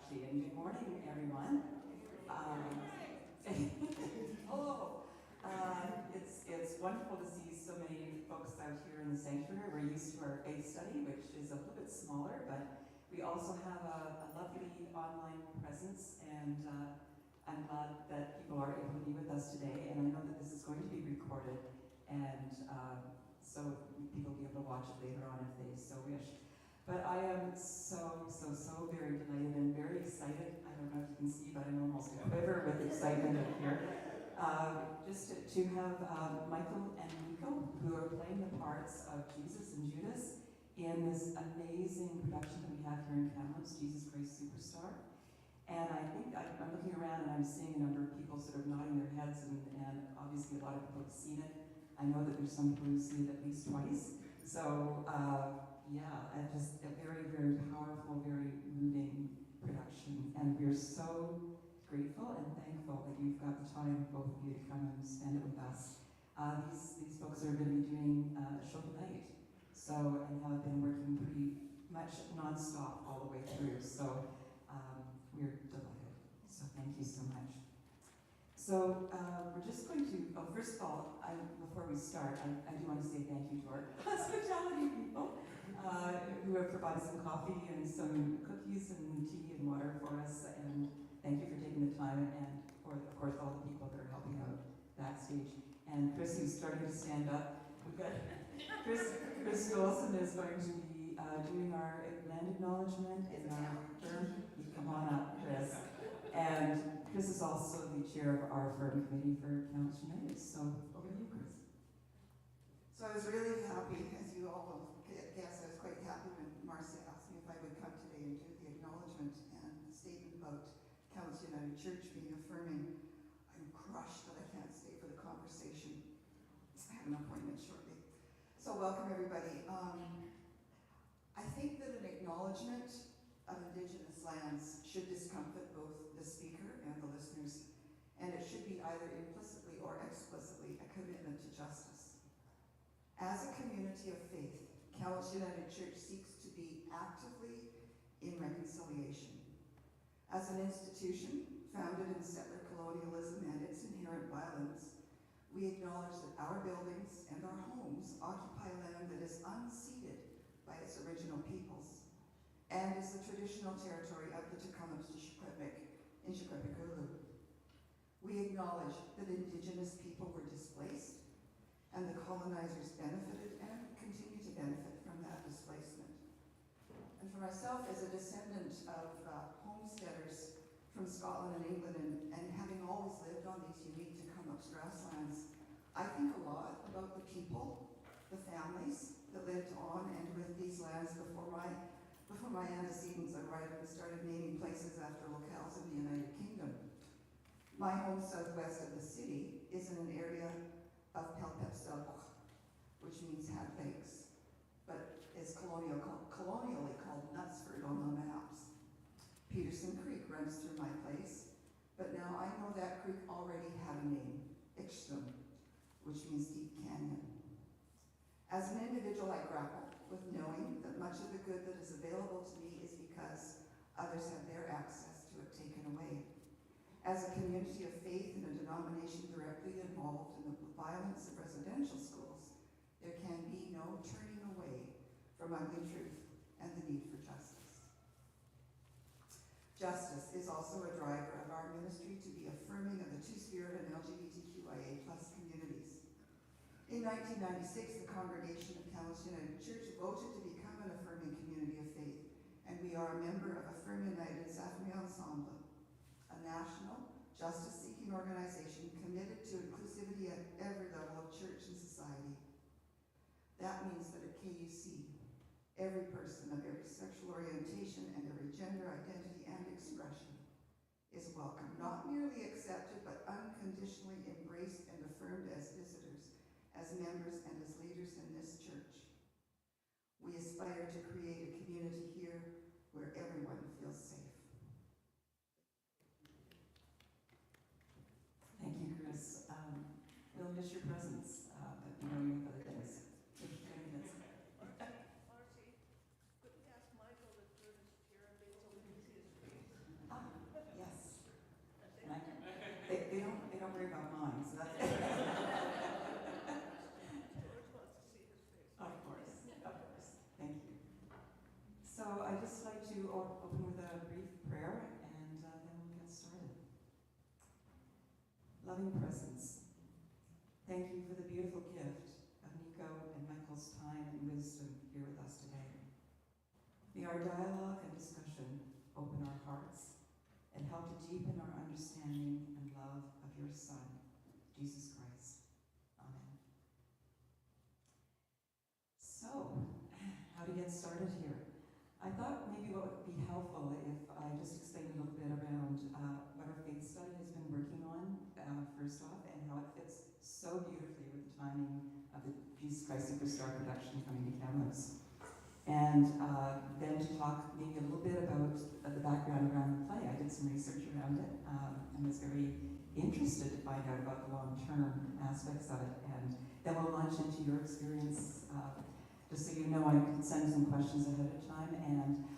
actually, and good morning, everyone. Hello. It's wonderful to see so many folks out here in the sanctuary. We're used to our faith study, which is a little bit smaller, but we also have a lovely online presence, and I'm glad that people are able to be with us today. And I know that this is going to be recorded, and so people will be able to watch it later on if they so wish. But I am so very delighted and very excited. I don't know if you can see, but I'm almost a quiver with excitement up here. Just to have Michael and Nico, who are playing the parts of Jesus and Judas in this amazing production that we have here in Kamloops, Jesus Christ Superstar. And I think I'm looking around and I'm seeing a number of people sort of nodding their heads, and obviously a lot of people have seen it. I know that there's some people who've seen it at least twice. So yeah, and just a very, very powerful, very moving production. And we're so grateful and thankful that you've got the time, both of you, to come and spend it with us. These folks are going to be doing a show tonight, so, and have been working pretty much non-stop all the way through. So we're delighted. So thank you so much. So we're just going to, first of all, before we start, I do want to say thank you to our hospitality people who have provided some coffee and some cookies and tea and water for us, and thank you for taking the time, and for, of course, all the people that are helping out backstage. And Chris, who's starting to stand up. We've got Chris Golson is going to be doing our land acknowledgement in our firm. You come on up, Chris. And Chris is also the chair of our firm committee for Kamloops United. So over to you, Chris. So I was really happy, as you all will guess, I was quite happy when Marcia asked me if I would come today and do the acknowledgement and the statement about Kamloops United Church being affirming. I'm crushed that I can't stay for the conversation. I have an appointment shortly. So welcome everybody. I think that an acknowledgement of Indigenous lands should discomfort both the speaker and the listeners, and it should be either implicitly or explicitly a commitment to justice. As a community of faith, Kamloops United Church seeks to be actively in reconciliation. As an institution founded in settler colonialism and its inherent violence, we acknowledge that our buildings and our homes occupy land that is unceded by its original peoples and is the traditional territory of the Kamloops in Shikwapikurlu. We acknowledge that Indigenous people were displaced and the colonizers benefited and continue to benefit from that displacement. And for myself, as a descendant of homesteaders from Scotland and England, and having always lived on these unique Kamloops grasslands, I think a lot about the people, the families that lived on and with these lands before my antecedents arrived and started naming places after locales in the United Kingdom. My home southwest of the city is in an area of Pelpepsdalboch, which means had lakes, but is colonially called Knutsford on the maps. Peterson Creek runs through my place, but now I know that creek already had a name, Ixtum, which means deep canyon. As an individual, I grapple with knowing that much of the good that is available to me is because others have their access to it taken away. As a community of faith in a denomination directly involved in the violence of residential schools, there can be no turning away from ugly truth and the need for justice. Justice is also a driver of our ministry to be affirming of the Two-Spirit and LGBTQIA+ communities. In 1996, the congregation of Kamloops United Church voted to become an affirming community of faith, and we are a member of Affirm United's Affirming Ensemble, a national, justice-seeking organization committed to inclusivity at every level of church and society. That means that at KUC, every person of every sexual orientation and every gender identity and expression is welcome, not merely accepted, but unconditionally embraced and affirmed as visitors, as members, and as leaders in this church. We aspire to create a community here where everyone feels safe. Thank you, Chris. We'll miss your presence, but we know you have other things. Marcy, could we ask Michael to turn his chair a bit so we can see his face? loving presence. Thank you for the beautiful gift of Nico and Michael's time and wisdom here with us today. May our dialogue and discussion open our hearts and help to deepen our understanding and love of your Son, Jesus Christ. Amen. So, how to get started here? I thought maybe what would be helpful if I just explained a little bit around what our faith study has been working on, first off, and how it fits so beautifully with the timing of the Jesus Christ Superstar production coming to Kamloops. And then to talk maybe a little bit about the background around the play. I did some research around it and was very interested to find out about the long-term aspects of it. And then we'll launch into your experience. Just so you know, I can send some questions ahead of time. And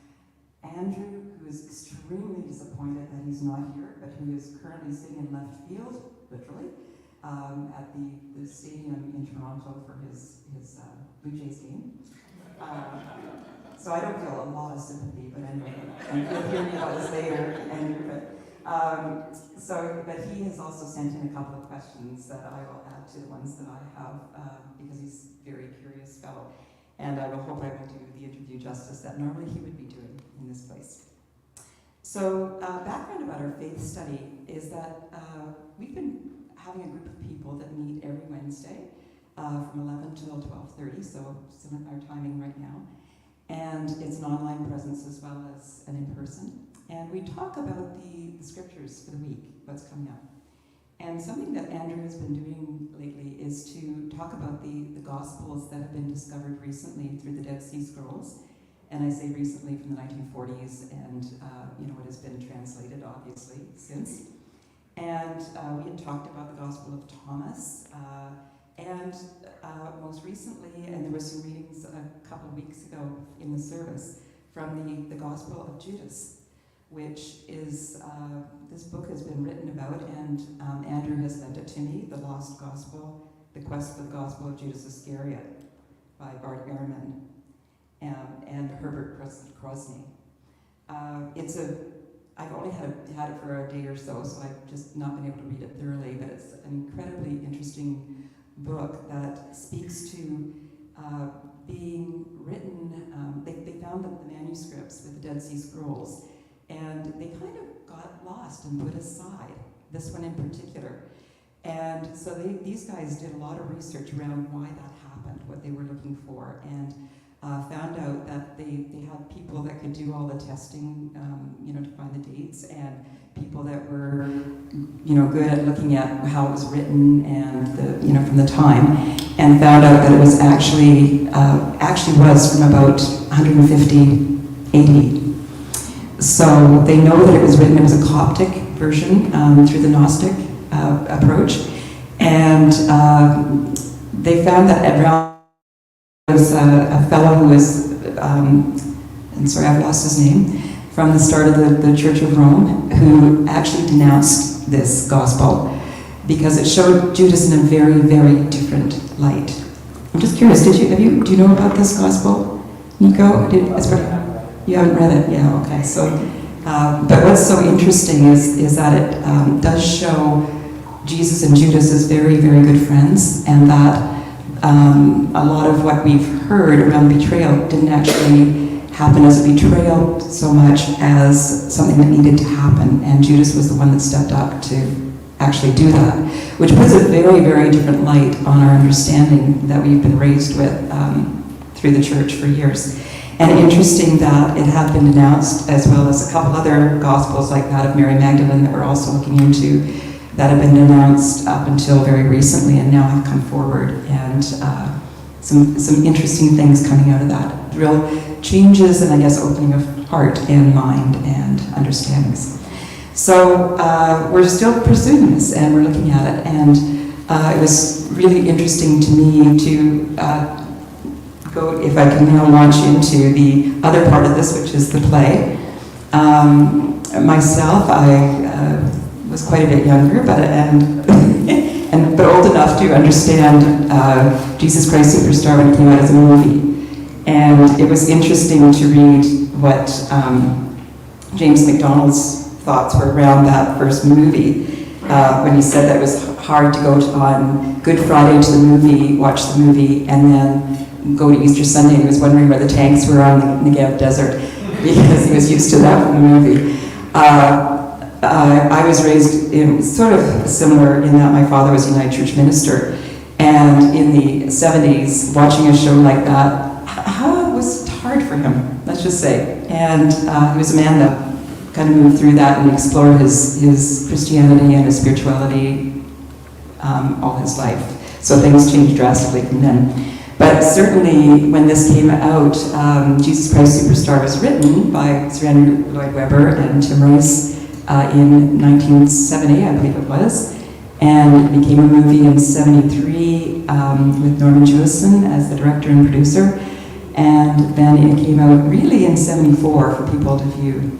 Andrew, who is extremely disappointed that he's not here, but who is currently sitting in left field, literally, at the stadium in Toronto for his Blue Jays game. So I don't feel a lot of sympathy, but anyway, and you'll hear me about this later, Andrew. But he has also sent in a couple of questions that I will add to the ones that I have, because he's a very curious fellow. And I will hope I will do the interview justice that normally he would be doing in this place. So background about our faith study is that we've been having a group of people that meet every Wednesday from 11 till 12:30, so our timing right now. And it's an online presence as well as an in-person. And we talk about the scriptures for the week, what's coming up. And something that Andrew has been doing lately is to talk about the Gospels that have been discovered recently through the Dead Sea Scrolls. And I say recently from the 1940s, and it has been translated, obviously, since. And we had talked about the Gospel of Thomas, and most recently, and there were some readings a couple of weeks ago in the service, from the Gospel of Judas, which is, this book has been written about, and Andrew has lent it to me, The Lost Gospel, The Quest for the Gospel of Judas Iscariot, by Bart Ehrman and Herbert Crosney. I've only had it for a day or so, so I've just not been able to read it thoroughly, but it's an incredibly interesting book that speaks to being written. They found the manuscripts with the Dead Sea Scrolls, and they kind of got lost and put aside, this one in particular. And so these guys did a lot of research around why that happened, what they were looking for, and found out that they had people that could do all the testing, to find the dates, and people that were, good at looking at how it was written and from the time, and found out that it was actually was from about 150 AD. So they know that it was written, it was a Coptic version through the Gnostic approach, and they found that around was a fellow who was, and sorry, I've lost his name, from the start of the Church of Rome, who actually denounced this gospel because it showed Judas in a very, very different light. I'm just curious, do you know about this gospel, Nico? You haven't read it? Yeah, okay. So, but what's so interesting is that it does show Jesus and Judas as very, very good friends, and that a lot of what we've heard around betrayal didn't actually happen as a betrayal so much as something that needed to happen, and Judas was the one that stepped up to actually do that, which puts a very, very different light on our understanding that we've been raised with through the church for years. And interesting that it had been denounced, as well as a couple other gospels like that of Mary Magdalene that we're also looking into, that have been denounced up until very recently and now have come forward, and some interesting things coming out of that. Real changes and I guess opening of heart and mind and understandings. So we're still pursuing this and we're looking at it, and it was really interesting to me to go, if I can now launch into the other part of this, which is the play. Myself, I was quite a bit younger, but old enough to understand Jesus Christ Superstar when it came out as a movie. And it was interesting to read what James MacDonald's thoughts were around that first movie. when he said that it was hard to go on Good Friday to the movie, watch the movie, and then go to Easter Sunday, and he was wondering where the tanks were on the Negev Desert, because he was used to that from the movie. I was raised in sort of similar in that my father was a United Church minister, and in the 70s, watching a show like that, how it was hard for him, let's just say. And he was a man that kind of moved through that and explored his Christianity and his spirituality all his life. So things changed drastically from then. But certainly when this came out, Jesus Christ Superstar was written by Sir Andrew Lloyd Webber and Tim Rice in 1970, I believe it was. And it became a movie in 73 with Norman Jewison as the director and producer. And then it came out really in 74 for people to view.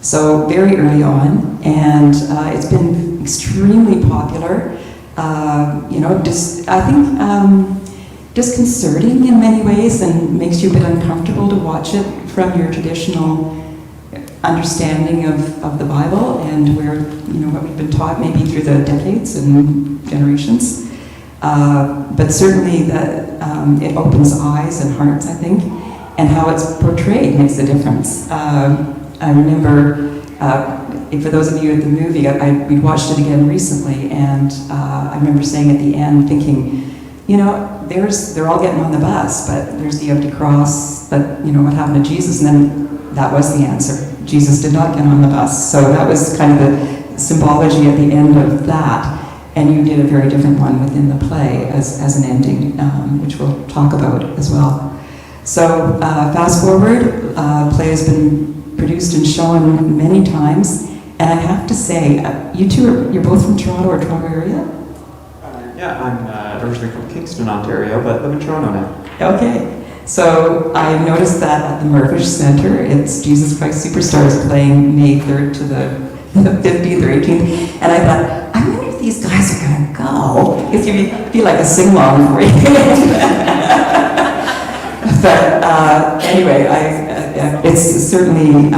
So very early on, and it's been extremely popular. I think disconcerting in many ways, and makes you a bit uncomfortable to watch it from your traditional understanding of the Bible and where, what we've been taught maybe through the decades and generations. But certainly that it opens eyes and hearts, I think, and how it's portrayed makes a difference. I remember, for those of you at the movie, we watched it again recently, and I remember saying at the end, thinking, they're all getting on the bus, but there's the empty cross, but what happened to Jesus? And then that was the answer. Jesus did not get on the bus. So that was kind of the symbology at the end of that. And you did a very different one within the play as an ending, which we'll talk about as well. So fast forward, play has been produced and shown many times. And I have to say, you two, you're both from Toronto or Toronto area? Yeah, I'm originally from Kingston, Ontario, but live in Toronto now. Okay. So I noticed that at the Mirvish Centre, it's Jesus Christ Superstar is playing May 3rd to the 15th or 18th. And I thought, I wonder if these guys are going to go. Because you'd be like a sing-along for you. But anyway, it's certainly,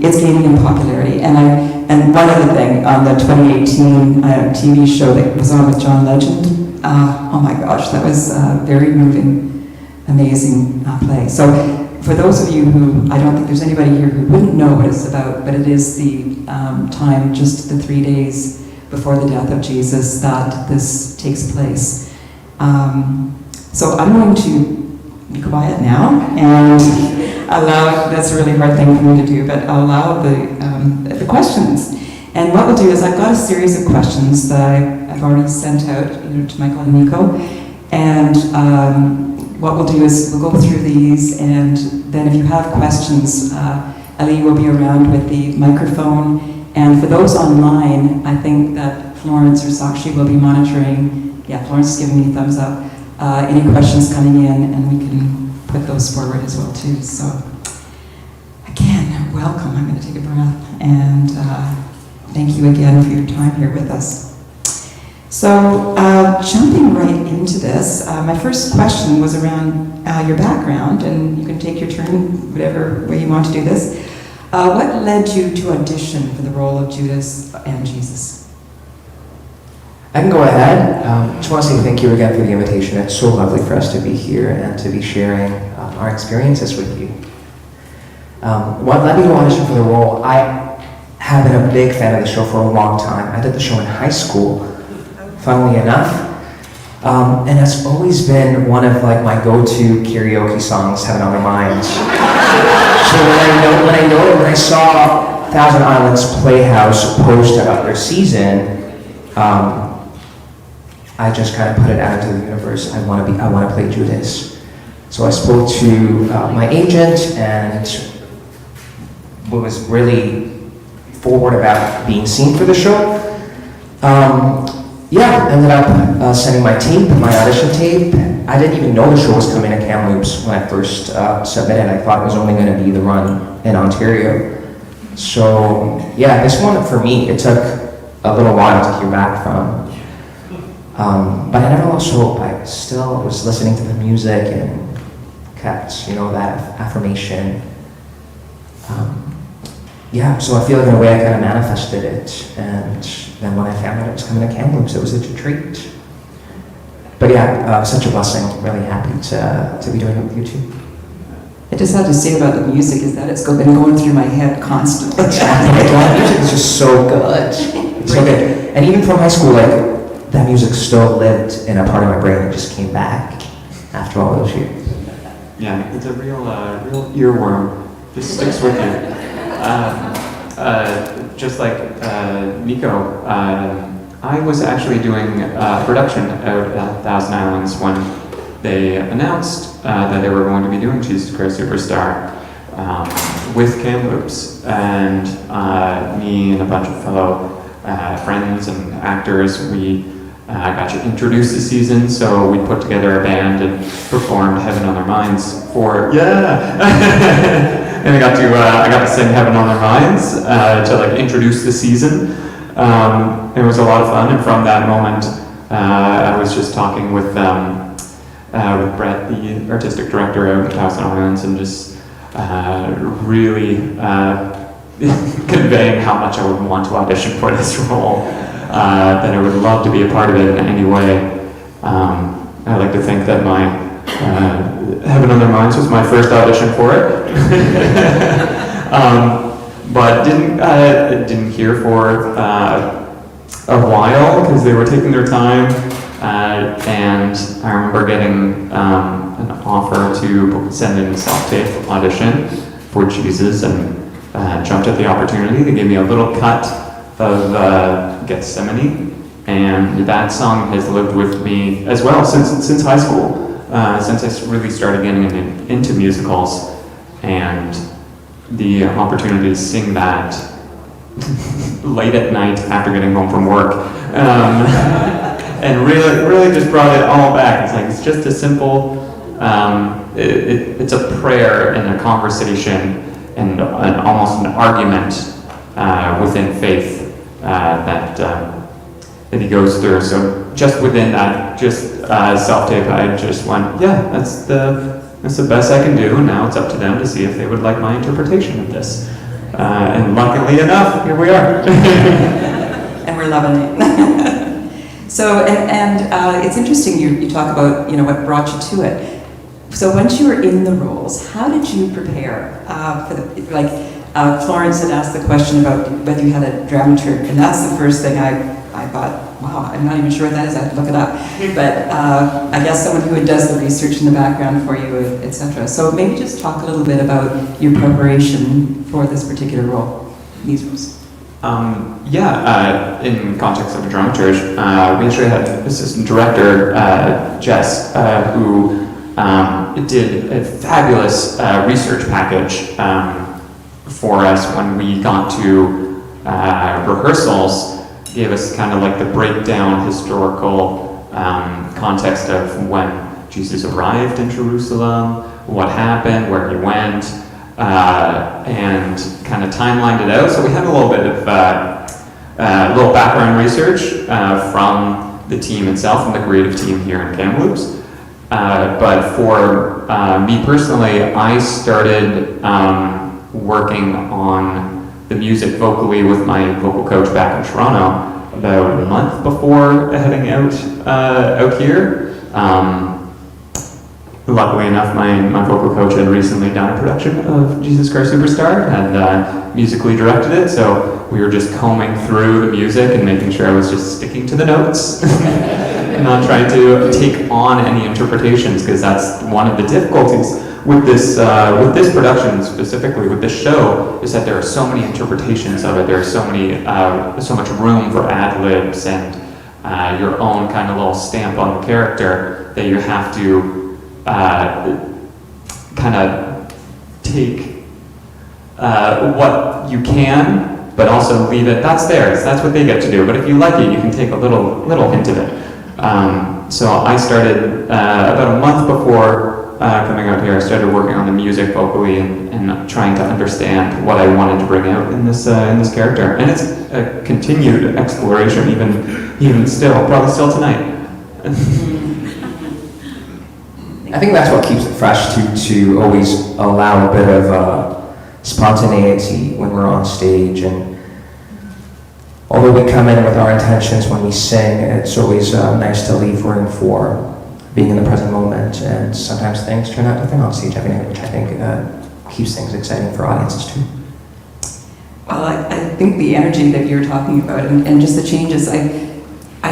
it's gaining in popularity. And one other thing, on the 2018 TV show that was on with John Legend, oh my gosh, that was very moving, amazing play. So for those of you who, I don't think there's anybody here who wouldn't know what it's about, but it is the time, just the 3 days before the death of Jesus, that this takes place. So I'm going to be quiet now and allow, that's a really hard thing for me to do, but I'll allow the questions. And what we'll do is I've got a series of questions that I've already sent out to Michael and Nico. And what we'll do is we'll go through these, and then if you have questions, Ali will be around with the microphone. And for those online, I think that Florence or Sakshi will be monitoring. Yeah, Florence is giving me a thumbs up. Any questions coming in, and we can put those forward as well too. So again, welcome. I'm going to take a breath, and thank you again for your time here with us. So jumping right into this, my first question was around your background, and you can take your turn whatever way you want to do this. What led you to audition for the role of Judas and Jesus? I can go ahead. Just want to say thank you again for the invitation. It's so lovely for us to be here and to be sharing our experiences with you. What led me to audition for the role? I have been a big fan of the show for a long time. I did the show in high school, funnily enough. And it's always been one of my go-to karaoke songs, Heaven on Our Minds. So when I saw Thousand Islands Playhouse post about their season, I just kind of put it out into the universe. I want to play Judas. So I spoke to my agent and was really forward about being seen for the show. Ended up sending my audition tape. I didn't even know the show was coming to Kamloops when I first submitted. I thought it was only going to be the run in Ontario. So yeah, this one for me, it took a little while to hear back from. But I never lost hope. I still was listening to the music and kept, that affirmation. yeah, so I feel like in a way I kind of manifested it, and then when I found out it was coming to Kamloops, it was a treat. But yeah, such a blessing. Really happy to be doing it with you too. I just have to say about the music is that it's been going through my head constantly. That music is just so good. It's so good. And even from high school, like, that music still lived in a part of my brain that just came back after all those years. Yeah, it's a real earworm. Just sticks with you. Just like Nico, I was actually doing production out at Thousand Islands when they announced that they were going to be doing Jesus Christ Superstar with Kamloops, and me and a bunch of fellow friends and actors, we got to introduce the season, so we put together a band and performed Heaven on Their Minds for, and I got to sing Heaven on Their Minds to like introduce the season. It was a lot of fun, and from that moment, I was just talking with Brett, the artistic director out at Thousand Islands, and just really conveying how much I would want to audition for this role, that I would love to be a part of it in any way. I like to think that my Heaven on Their Minds was my first audition for it. But didn't hear for a while because they were taking their time, and I remember getting an offer to send in a self-tape audition for Jesus, and jumped at the opportunity. They gave me a little cut of Gethsemane, and that song has lived with me as well since high school, since I really started getting into musicals, and the opportunity to sing that late at night after getting home from work, and really just brought it all back. It's like, it's just a simple, it's a prayer and a conversation and almost an argument within faith that he goes through. So just within that, self-tape, I just went, yeah, that's the best I can do, and now it's up to them to see if they would like my interpretation of this. And luckily enough, here we are. And we're loving it. So, and it's interesting you talk about, what brought you to it. So once you were in the roles, how did you prepare for Florence had asked the question about whether you had a dramaturg, and that's the first thing I thought, wow, I'm not even sure what that is, I have to look it up. But I guess someone who does the research in the background for you, etc. So maybe just talk a little bit about your preparation for this particular role, these roles. In context of a dramaturge, we actually had assistant director, Jess, who did a fabulous research package for us when we got to rehearsals. Gave us kind of like the breakdown historical context of when Jesus arrived in Jerusalem, what happened, where he went, and kind of timelined it out. So we had a little bit of little background research from the team itself and the creative team here in Kamloops. But for me personally, I started working on the music vocally with my vocal coach back in Toronto about a month before heading out here. Luckily enough, my vocal coach had recently done a production of Jesus Christ Superstar and musically directed it, so we were just combing through the music and making sure I was just sticking to the notes and not trying to take on any interpretations, because that's one of the difficulties with this production, specifically with this show, is that there are so many interpretations of it. There are so much room for ad-libs and your own kind of little stamp on the character that you have to kind of take what you can, but also leave it. That's theirs. That's what they get to do. But if you like it, you can take a little hint of it. So I started about a month before coming out here. I started working on the music vocally and trying to understand what I wanted to bring out in this character. And it's a continued exploration, even still, probably still tonight. I think that's what keeps it fresh, to always allow a bit of spontaneity when we're on stage. And although we come in with our intentions when we sing, it's always nice to leave room for being in the present moment. And sometimes things turn out different on stage every night, which I think keeps things exciting for audiences too. Well, I think the energy that you're talking about and just the changes, I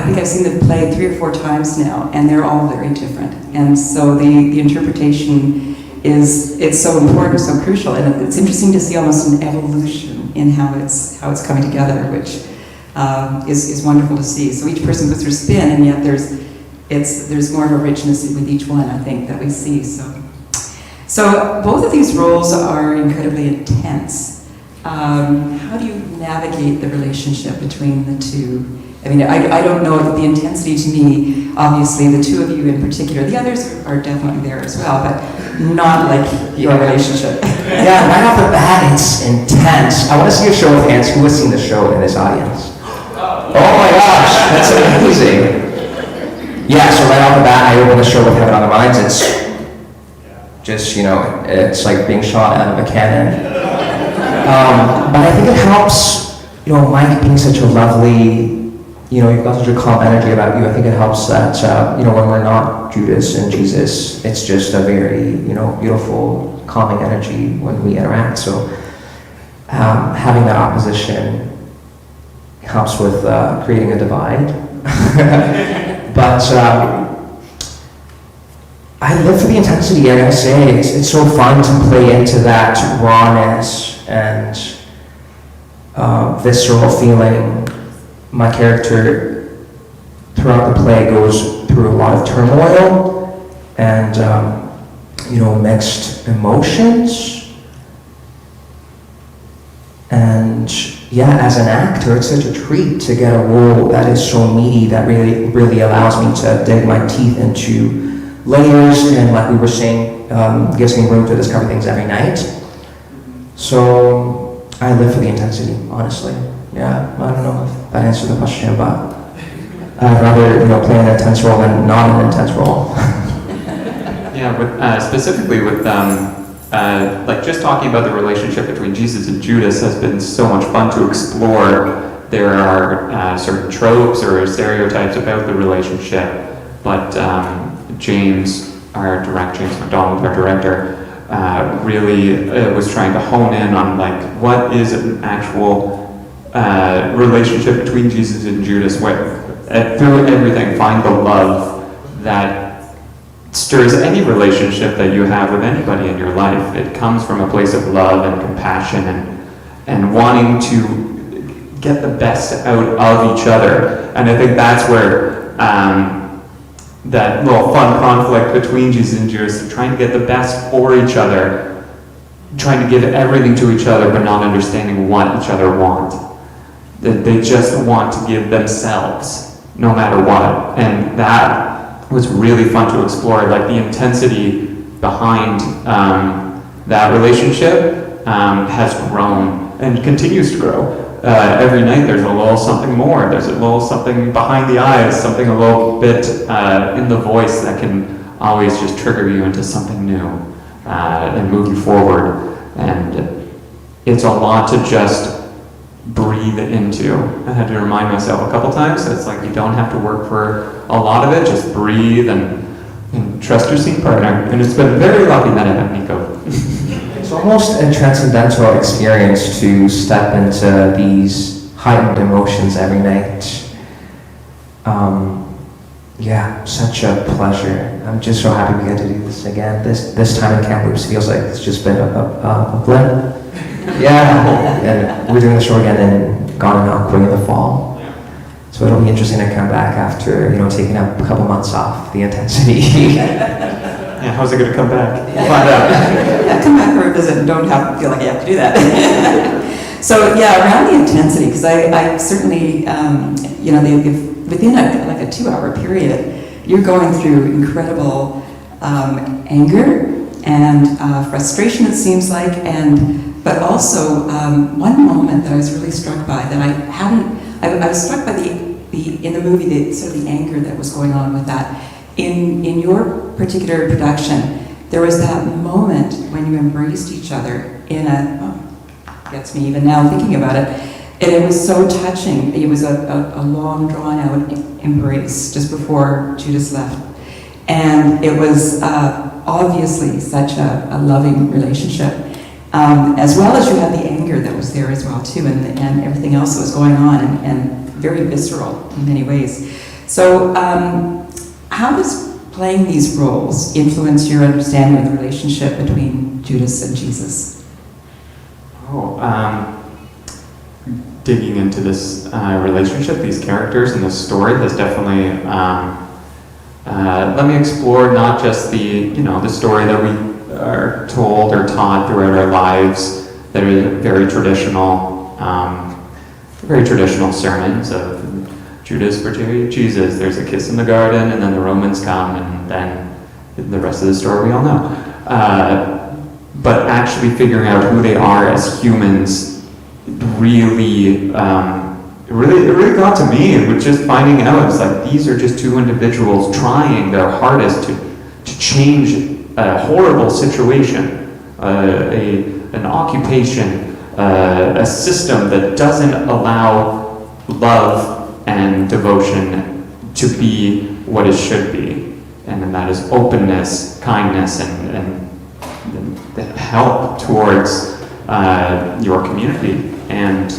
think I've seen the play 3 or 4 times now, and they're all very different. And so the interpretation it's so important, so crucial, and it's interesting to see almost an evolution in how it's coming together, which is wonderful to see. So each person puts their spin, and yet there's more of a richness with each one, I think, that we see. So both of these roles are incredibly intense. How do you navigate the relationship between the two? I mean, I don't know if the intensity to me, obviously, the two of you in particular, the others are definitely there as well, but not like your relationship. Yeah, right off the bat, it's intense. I want to see a show of hands. Who has seen the show in this audience? Oh my gosh, that's amazing. Yeah, so right off the bat, I open the show with Heaven on the Minds. It's just, it's like being shot out of a cannon. But I think it helps, Mike being such a lovely, you've got such a calm energy about you. I think it helps that, when we're not Judas and Jesus, it's just a very, beautiful, calming energy when we interact. So having that opposition helps with creating a divide. But I live for the intensity, and I say it's so fun to play into that rawness and visceral feeling. My character throughout the play goes through a lot of turmoil and mixed emotions. And yeah, as an actor, it's such a treat to get a role that is so meaty, that really allows me to dig my teeth into layers, and like we were saying, gives me room to discover things every night. So I live for the intensity, honestly. Yeah, I don't know if that answered the question, but I'd rather play an intense role than not an intense role. Yeah, specifically with like just talking about the relationship between Jesus and Judas has been so much fun to explore. There are certain tropes or stereotypes about the relationship, but James McDonald, our director, really was trying to hone in on like what is an actual relationship between Jesus and Judas, where through everything find the love that stirs any relationship that you have with anybody in your life. It comes from a place of love and compassion and wanting to get the best out of each other. And I think that's where that little fun conflict between Jesus and Judas, they're trying to get the best for each other, trying to give everything to each other, but not understanding what each other want. That they just want to give themselves, no matter what. And that was really fun to explore, like the intensity behind that relationship has grown and continues to grow. Every night there's a little something more, there's a little something behind the eyes, something a little bit in the voice that can always just trigger you into something new and move you forward. And it's a lot to just breathe into. I had to remind myself a couple times that it's like you don't have to work for a lot of it, just breathe and trust your scene partner. And it's been very lucky that I have Nico. It's almost a transcendental experience to step into these heightened emotions every night. Yeah, such a pleasure. I'm just so happy we get to do this again. This time in Kamloops feels like it's just been a blip. Yeah, and we're doing the show again in Kamloops in the fall. So it'll be interesting to come back after, taking up a couple months off the intensity. Yeah, how's it going to come back? We'll find out. Yeah, come back for a visit and don't have to feel like you have to do that. So yeah, around the intensity, because I certainly, within like a 2-hour period, you're going through incredible anger and frustration, it seems like, but also one moment that I was really struck by that I was struck by in the movie, the sort of the anger that was going on with that. In your particular production, there was that moment when you embraced each other in a, gets me even now thinking about it, and it was so touching. It was a long, drawn-out embrace just before Judas left. And it was obviously such a loving relationship, as well as you had the anger that was there as well, too, and everything else that was going on, and very visceral in many ways. So how does playing these roles influence your understanding of the relationship between Judas and Jesus? Digging into this relationship, these characters, and this story has definitely let me explore not just the story that we are told or taught throughout our lives, that are very traditional sermons of Judas betrayed Jesus. There's a kiss in the garden, and then the Romans come, and then the rest of the story we all know. But actually figuring out who they are as humans really got to me. It was just finding out, it's like these are just two individuals trying their hardest to change a horrible situation, an occupation, a system that doesn't allow love and devotion to be what it should be, and that is openness, kindness, and help towards your community. And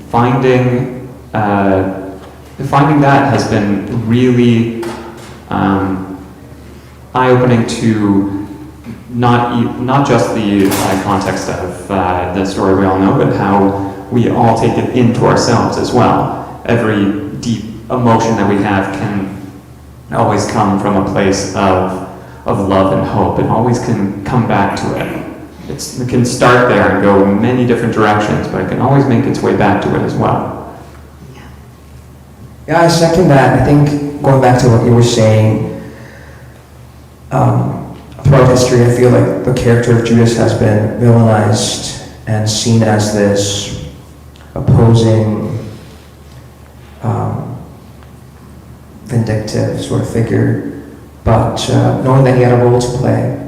finding that has been really eye-opening to not just the context of the story we all know, but how we all take it into ourselves as well. Every deep emotion that we have can always come from a place of love and hope. It always can come back to it. It can start there and go many different directions, but it can always make its way back to it as well. Yeah, I second that. I think going back to what you were saying, throughout history, I feel like the character of Judas has been villainized and seen as this opposing, vindictive sort of figure. But knowing that he had a role to play,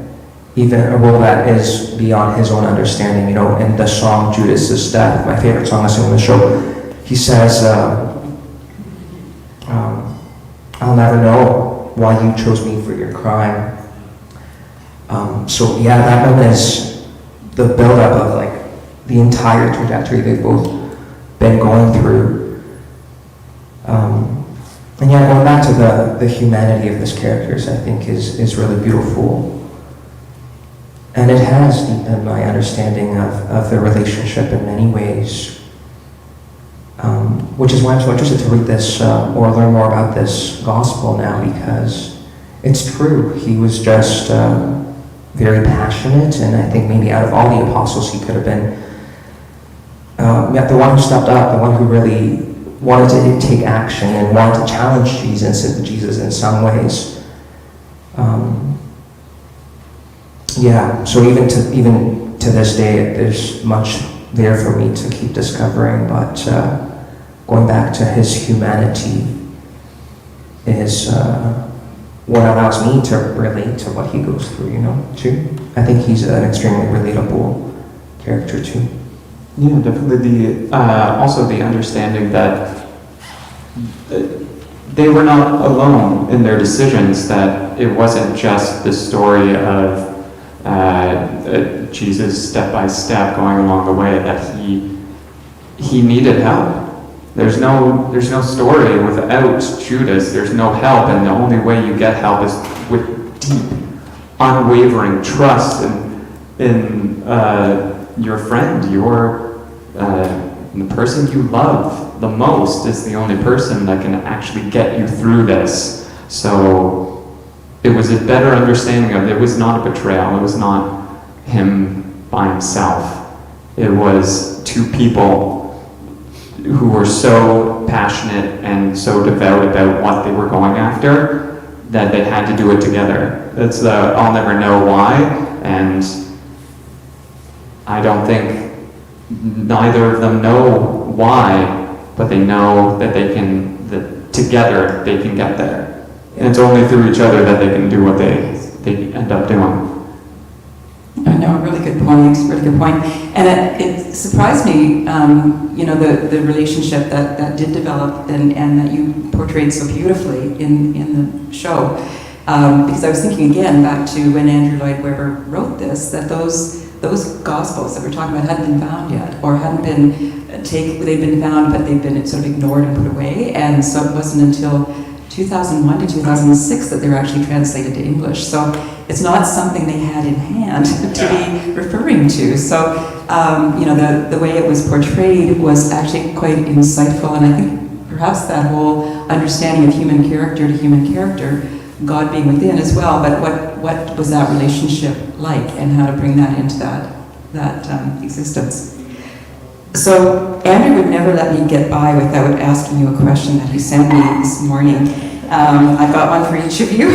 even a role that is beyond his own understanding, in the song Judas's Death, my favorite song I sing on the show, he says, I'll never know why you chose me for your crime. So yeah, that moment is the buildup of like the entire trajectory they've both been going through. And yeah, going back to the humanity of his characters, I think is really beautiful. And it has deepened my understanding of the relationship in many ways. Which is why I'm so interested to read this or learn more about this gospel now, because it's true. He was just very passionate, and I think maybe out of all the apostles, he could have been the one who stepped up, the one who really wanted to take action and wanted to challenge Jesus in some ways. So even to this day, there's much there for me to keep discovering, but going back to his humanity is what allows me to relate to what he goes through, too. I think he's an extremely relatable character, too. Yeah, definitely. Also the understanding that they were not alone in their decisions, that it wasn't just the story of Jesus step by step going along the way, that he needed help. There's no story without Judas. There's no help, and the only way you get help is with deep, unwavering trust in your friend, the person you love the most is the only person that can actually get you through this. So it was a better understanding of it was not a betrayal. It was not him by himself. It was two people who were so passionate and so devout about what they were going after that they had to do it together. It's I'll never know why, and I don't think neither of them know why, but they know that together they can get there. And it's only through each other that they can do what they they end up doing. No, really good point, really good point. And it surprised me, the relationship that did develop and that you portrayed so beautifully in the show. Because I was thinking again back to when Andrew Lloyd Webber wrote this, that those Gospels that we're talking about hadn't been found yet, or hadn't been they'd been found, but they'd been sort of ignored and put away. And so it wasn't until 2001 to 2006 that they were actually translated to English. So it's not something they had in hand to be referring to. So, the way it was portrayed was actually quite insightful, and I think perhaps that whole understanding of human character to human character, God being within as well, but what was that relationship like, and how to bring that into that existence. So Andrew would never let me get by without asking you a question that he sent me this morning. I've got one for each of you.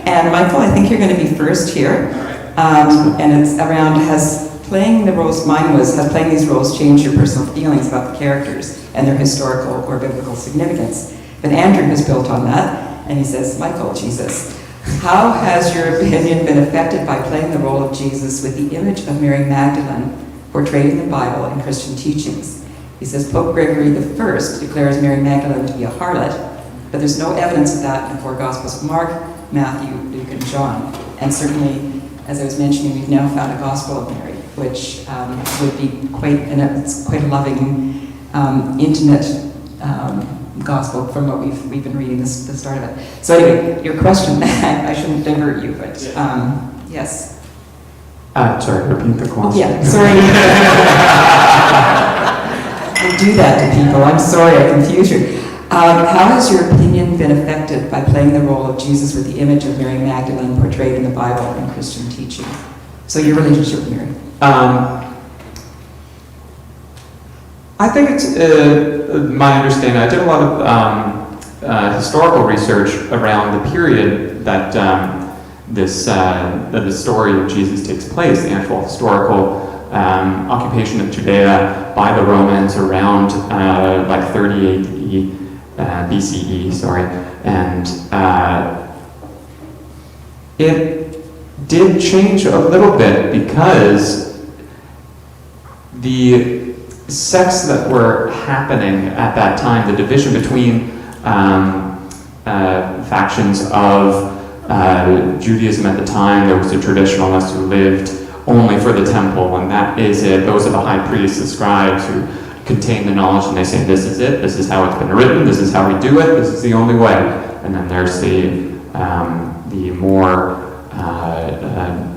And Michael, I think you're going to be first here. And it's around, has playing these roles changed your personal feelings about the characters and their historical or biblical significance? But Andrew has built on that, and he says, Michael, Jesus, how has your opinion been affected by playing the role of Jesus with the image of Mary Magdalene portrayed in the Bible and Christian teachings? He says, Pope Gregory I declares Mary Magdalene to be a harlot, but there's no evidence of that in the four Gospels of Mark, Matthew, Luke, and John. And certainly, as I was mentioning, we've now found a Gospel of Mary, which would be it's quite a loving, intimate Gospel from what we've been reading, the start of it. So anyway, your question, I shouldn't divert you, but yes. Sorry, repeat the question. Yeah, sorry. I do that to people. I'm sorry, I confuse you. How has your opinion been affected by playing the role of Jesus with the image of Mary Magdalene portrayed in the Bible and Christian teaching? So your relationship with Mary. I think it's my understanding. I did a lot of historical research around the period that the story of Jesus takes place, the actual historical occupation of Judea by the Romans around like 30 AD, BCE, sorry, and it did change a little bit because the sects that were happening at that time, the division between factions of Judaism at the time, there was the traditionalists who lived only for the temple, and that is it. Those are the high priests, the scribes who contain the knowledge, and they say, this is it, this is how it's been written, this is how we do it, this is the only way. And then there's the more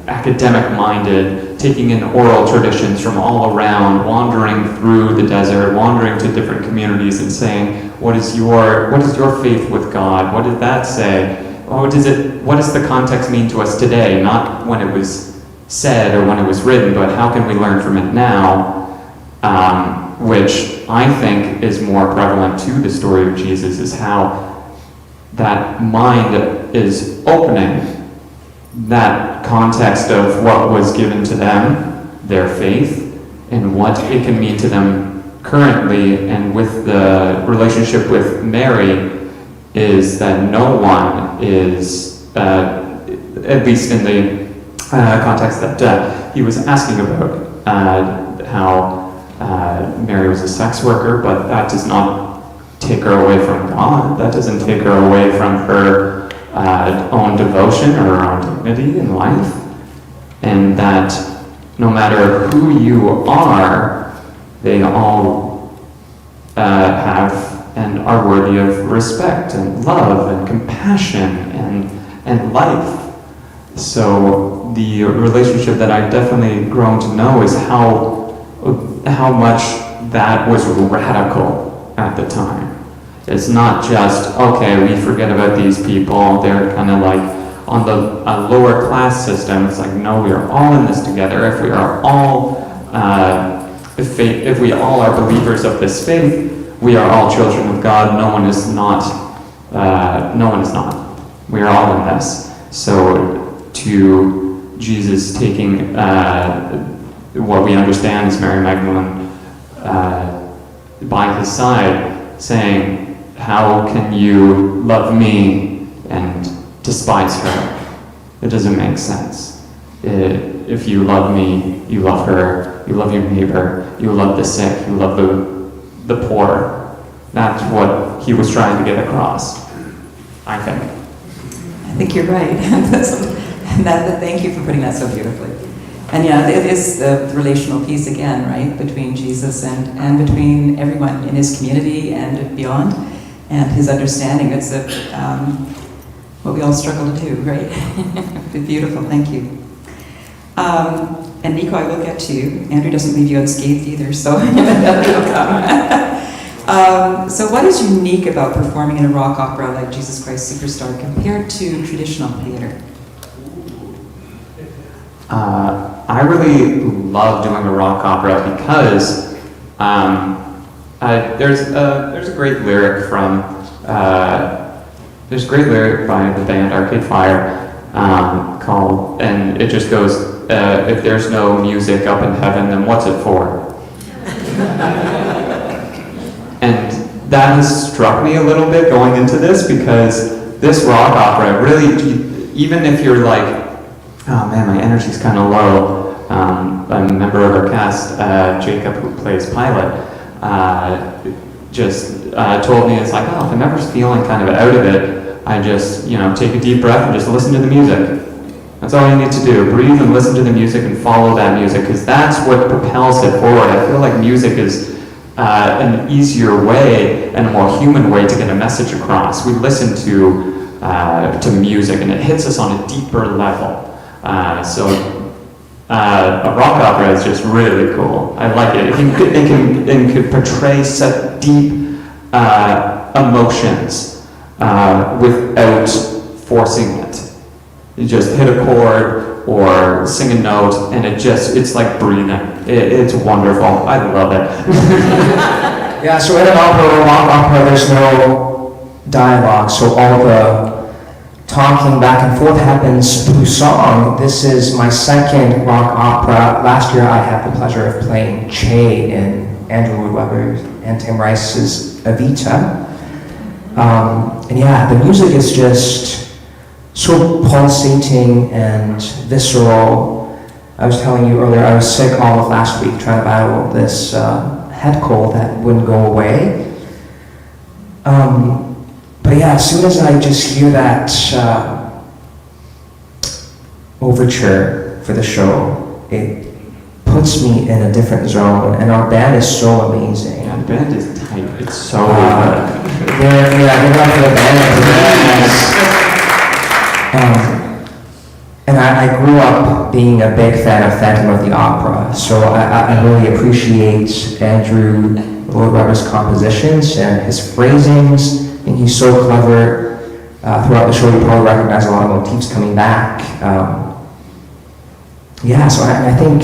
academic-minded, taking in oral traditions from all around, wandering through the desert, wandering to different communities and saying, what is your faith with God? What did that say? What does the context mean to us today? Not when it was said or when it was written, but how can we learn from it now? Which I think is more prevalent to the story of Jesus, is how that mind is opening that context of what was given to them, their faith, and what it can mean to them currently. And with the relationship with Mary, is that no one is, at least in the context that he was asking about, how Mary was a sex worker, but that does not take her away from God. That doesn't take her away from her own devotion or her own dignity in life. And that no matter who you are, they all have and are worthy of respect and love and compassion and life. So the relationship that I've definitely grown to know is how much that was radical at the time. It's not just, okay, we forget about these people, they're kind of like on a lower class system. It's like, no, we are all in this together. If we are all, if we all are believers of this faith, we are all children of God. No one is not. We are all in this. So to Jesus taking what we understand as Mary Magdalene by his side, saying, how can you love me and despise her? It doesn't make sense. If you love me, you love her, you love your neighbor, you love the sick, you love the poor. That's what he was trying to get across, I think. I think you're right. Thank you for putting that so beautifully. And yeah, it is the relational piece again, right, between Jesus and between everyone in his community and beyond, and his understanding. It's what we all struggle to do, right? Beautiful, thank you. And Nico, I will get to you. Andrew doesn't leave you unscathed either, so that'll come. So what is unique about performing in a rock opera like Jesus Christ Superstar compared to traditional theater? I really love doing a rock opera because there's a great lyric from there's a great lyric by the band Arcade Fire called, and it just goes, if there's no music up in heaven, then what's it for? And that has struck me a little bit going into this, because this rock opera really, even if you're like, oh man, my energy's kind of low. A member of our cast, Jacob, who plays Pilot, just told me, it's like, oh, if I'm ever feeling kind of out of it, I just, take a deep breath and just listen to the music. That's all you need to do. Breathe and listen to the music and follow that music, because that's what propels it forward. I feel like music is an easier way and a more human way to get a message across. We listen to music and it hits us on a deeper level. A rock opera is just really cool. I like it. It can portray such deep emotions without forcing it. You just hit a chord or sing a note, and it's like breathing. It's wonderful. I love it. Yeah, so in an opera or rock opera, there's no dialogue, so all the talking back and forth happens through song. This is my second rock opera. Last year I had the pleasure of playing Che in Andrew Lloyd Webber and Tim Rice's Evita. And yeah, the music is just so pulsating and visceral. I was telling you earlier, I was sick all of last week trying to battle this head cold that wouldn't go away. But yeah, as soon as I just hear that overture for the show, it puts me in a different zone, and our band is so amazing. Yeah, the band is tight. It's so they're not for the band. And I grew up being a big fan of Phantom of the Opera, so I really appreciate Andrew Lloyd Webber's compositions and his phrasings. And he's so clever. Throughout the show, you probably recognize a lot of motifs coming back. So I think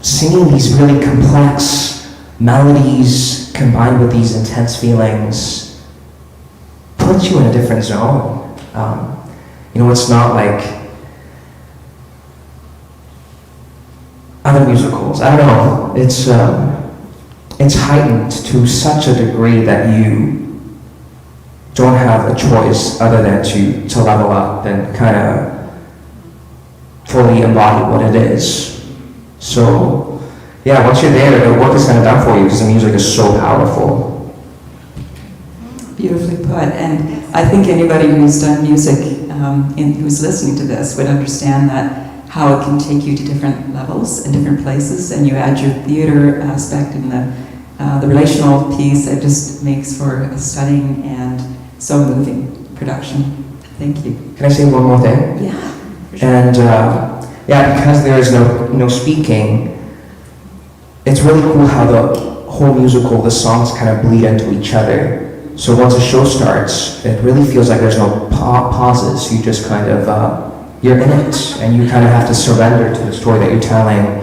singing these really complex melodies combined with these intense feelings puts you in a different zone. It's not like other musicals. I don't know. It's heightened to such a degree that you don't have a choice other than to level up and kind of fully embody what it is. So, yeah, once you're there, the work is kind of done for you because the music is so powerful. Beautifully put. And I think anybody who's done music, who's listening to this, would understand that how it can take you to different levels and different places, and you add your theater aspect and the relational piece. It just makes for a stunning and so moving production. Thank you. Can I say one more thing? Yeah. For sure. And because there is no speaking, it's really cool how the whole musical, the songs kind of bleed into each other. So once a show starts, it really feels like there's no pauses. You just kind of, you're in it, and you kind of have to surrender to the story that you're telling.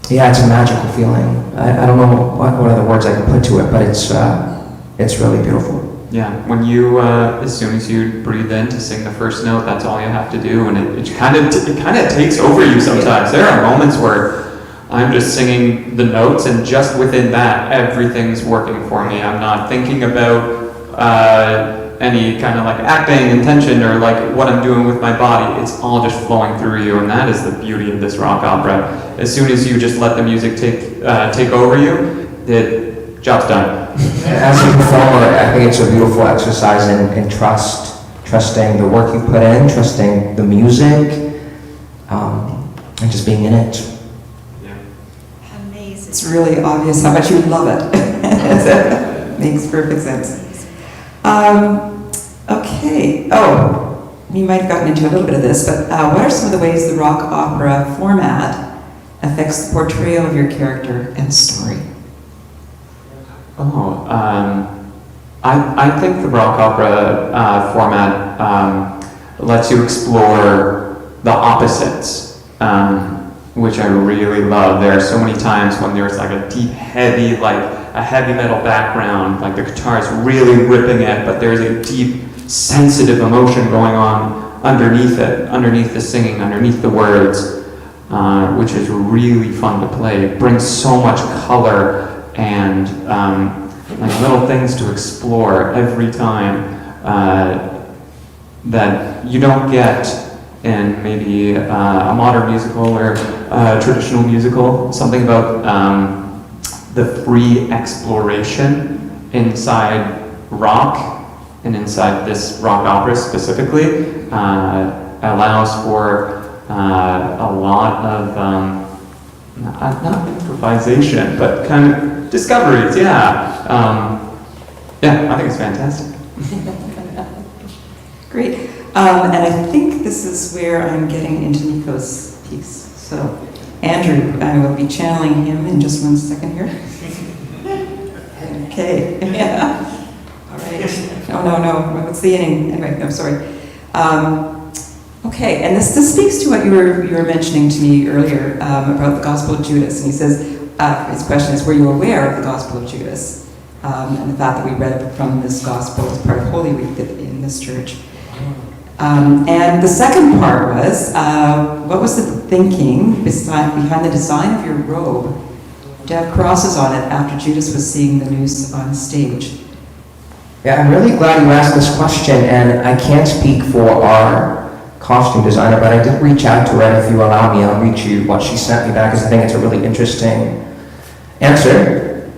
It's a magical feeling. I don't know what other words I can put to it, but it's really beautiful. Yeah, when you, as soon as you breathe in to sing the first note, that's all you have to do, and it kind of takes over you sometimes. There are moments where I'm just singing the notes, and just within that, everything's working for me. I'm not thinking about any kind of like acting intention or like what I'm doing with my body. It's all just flowing through you, and that is the beauty of this rock opera. As soon as you just let the music take over you, the job's done. As a performer, I think it's a beautiful exercise in trusting the work you put in, trusting the music, and just being in it. Amazing. It's really obvious how much you love it. Makes perfect sense. Okay. Oh, you might have gotten into a little bit of this, but what are some of the ways the rock opera format affects the portrayal of your character and story? Oh, I think the rock opera format lets you explore the opposites, which I really love. There are so many times when there's like a deep, heavy, like a heavy metal background, like the guitar is really ripping it, but there's a deep, sensitive emotion going on underneath it, underneath the singing, underneath the words, which is really fun to play. It brings so much color and like little things to explore every time that you don't get in maybe a modern musical or a traditional musical. Something about the free exploration inside rock and inside this rock opera specifically allows for a lot of not improvisation, but kind of discoveries. Yeah, I think it's fantastic. Great. And I think this is where I'm getting into Nico's piece. So, Andrew, I will be channeling him in just one second here. Okay. Yeah. All right. Oh, no. What's the inning? Anyway, no, sorry. Okay, and this speaks to what you were mentioning to me earlier about the Gospel of Judas. And he says, his question is, were you aware of the Gospel of Judas? And the fact that we read from this Gospel as part of Holy Week in this church. And the second part was, what was the thinking behind the design of your robe to have crosses on it after Judas was seeing the news on stage? Yeah, I'm really glad you asked this question, and I can't speak for our costume designer, but I did reach out to her, and if you allow me, I'll read you what she sent me back, because I think it's a really interesting answer.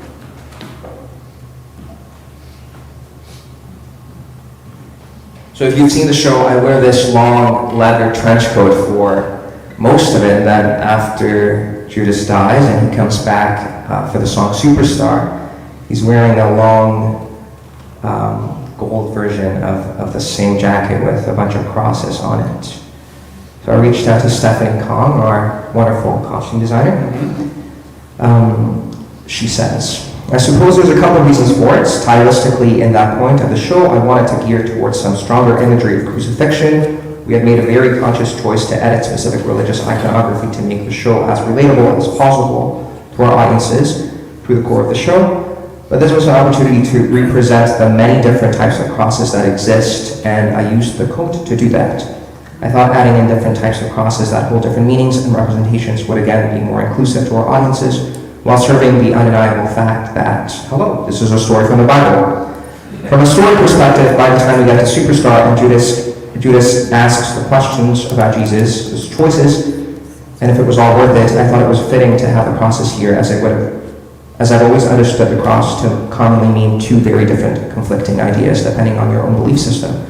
So if you've seen the show, I wear this long leather trench coat for most of it, and then after Judas dies and he comes back for the song Superstar, he's wearing a long gold version of the same jacket with a bunch of crosses on it. So I reached out to Stephanie Kong, our wonderful costume designer. She says, I suppose there's a couple of reasons for it. Stylistically, in that point of the show, I wanted to gear towards some stronger imagery of crucifixion. We had made a very conscious choice to edit specific religious iconography to make the show as relatable as possible to our audiences through the core of the show. But this was an opportunity to represent the many different types of crosses that exist, and I used the coat to do that. I thought adding in different types of crosses that hold different meanings and representations would again be more inclusive to our audiences, while serving the undeniable fact that, hello, this is a story from the Bible. From a story perspective, by the time we get to Superstar and Judas asks the questions about Jesus, his choices, and if it was all worth it, I thought it was fitting to have the crosses here, as I've always understood the cross to commonly mean two very different conflicting ideas depending on your own belief system.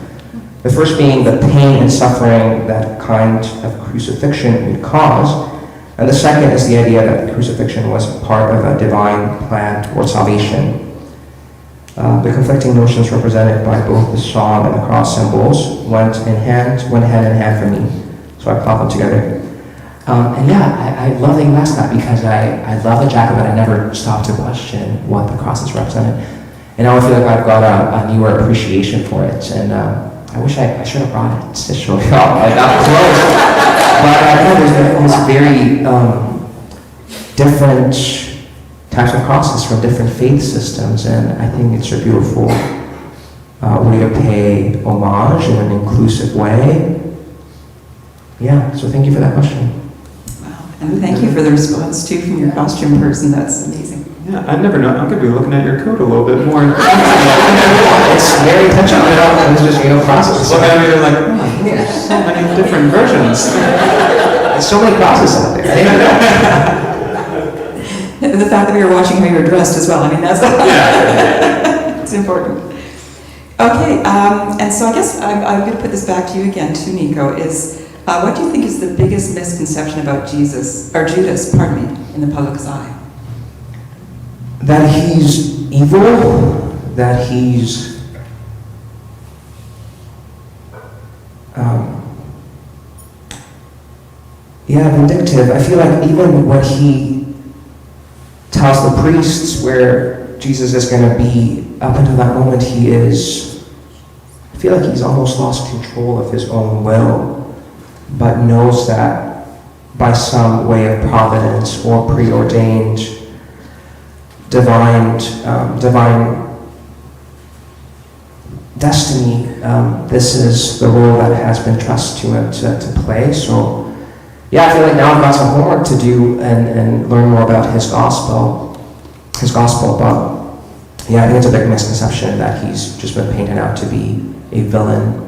The first being the pain and suffering that kind of crucifixion would cause, and the second is the idea that the crucifixion was part of a divine plan towards salvation. The conflicting notions represented by both the psalm and the cross symbols went hand in hand for me, so I plot them together. And yeah, I love that you asked that, because I love the jacket, but I never stopped to question what the crosses represented. And now I feel like I've got a newer appreciation for it, and I wish I should have brought it to show you all. I got close. But I know there's very different types of crosses from different faith systems, and I think it's a beautiful way to pay homage in an inclusive way. Yeah, so thank you for that question. Wow, and thank you for the response too from your costume person. That's amazing. Yeah, I never know. I'm going to be looking at your coat a little bit more. It's very touchy. It was just, process. Look at me, you're like, oh, there's so many different versions. There's so many processes out there. I didn't know. The fact that we were watching how you were dressed as well, I mean, that's it's important. Okay, and so I guess I'm going to put this back to you again, to Nico, is what do you think is the biggest misconception about Judas, pardon me, in the public's eye? That he's evil, that he's vindictive. I feel like even what he tells the priests where Jesus is going to be, up until that moment I feel like he's almost lost control of his own will, but knows that by some way of providence or preordained divine destiny, this is the role that has been trusted to him to play. So yeah, I feel like now I've got some homework to do and learn more about his gospel, but yeah, I think it's a big misconception that he's just been painted out to be a villain.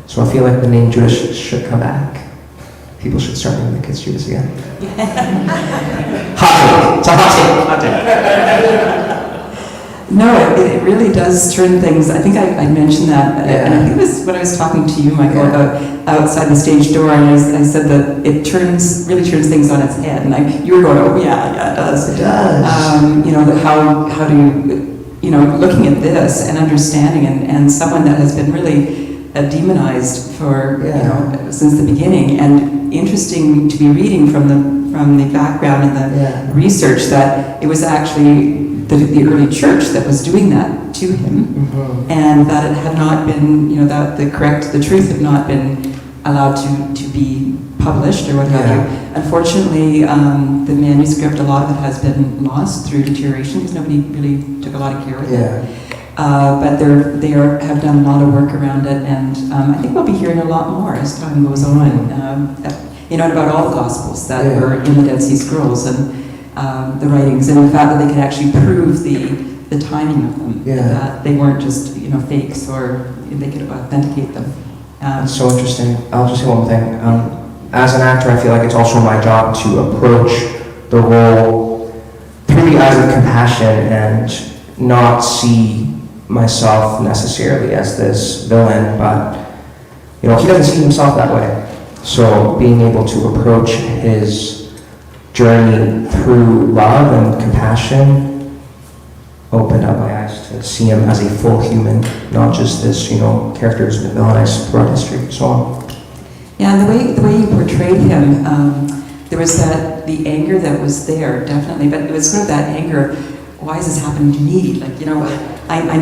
So I feel like the name Judas should come back. People should start naming the kids Judas again. Hot take. It's a hot take. No, it really does turn things. I think I mentioned that, and I think it was when I was talking to you, Michael, about outside the stage door, and I said that it really turns things on its head, and you were going, oh yeah, it does. It does. How do you, looking at this and understanding, and someone that has been really demonized for since the beginning, and interesting to be reading from the background and the research that it was actually the early church that was doing that to him, and that it had not been, that the truth had not been allowed to be published or what have you. Unfortunately, the manuscript, a lot of it has been lost through deterioration because nobody really took a lot of care of it. But they have done a lot of work around it, and I think we'll be hearing a lot more as time goes on, about all the Gospels that were in the Dead Sea Scrolls and the writings, and the fact that they could actually prove the timing of them, that they weren't just fakes, or they could authenticate them. It's so interesting. I'll just say one thing. As an actor, I feel like it's also my job to approach the role through the eyes of compassion and not see myself necessarily as this villain, but he doesn't see himself that way. So being able to approach his journey through love and compassion opened up my eyes to see him as a full human, not just this character who's been villainized throughout history. So yeah, and the way you portrayed him, there was the anger that was there, definitely, but it was sort of that anger. Why is this happening to me? Like, I know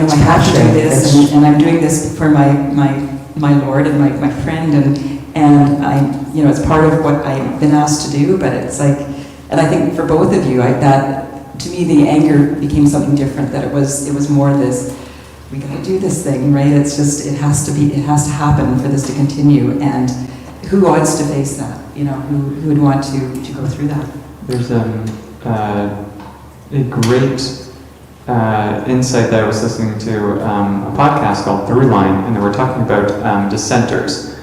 I have to do this, and I'm doing this for my Lord and my friend, and I, it's part of what I've been asked to do. But it's like, and I think for both of you, that to me the anger became something different. That it was more this, we got to do this thing, right? It's just it has to happen for this to continue. And who wants to face that? Who would want to go through that? There's a great insight that I was listening to a podcast called Throughline, and they were talking about dissenters.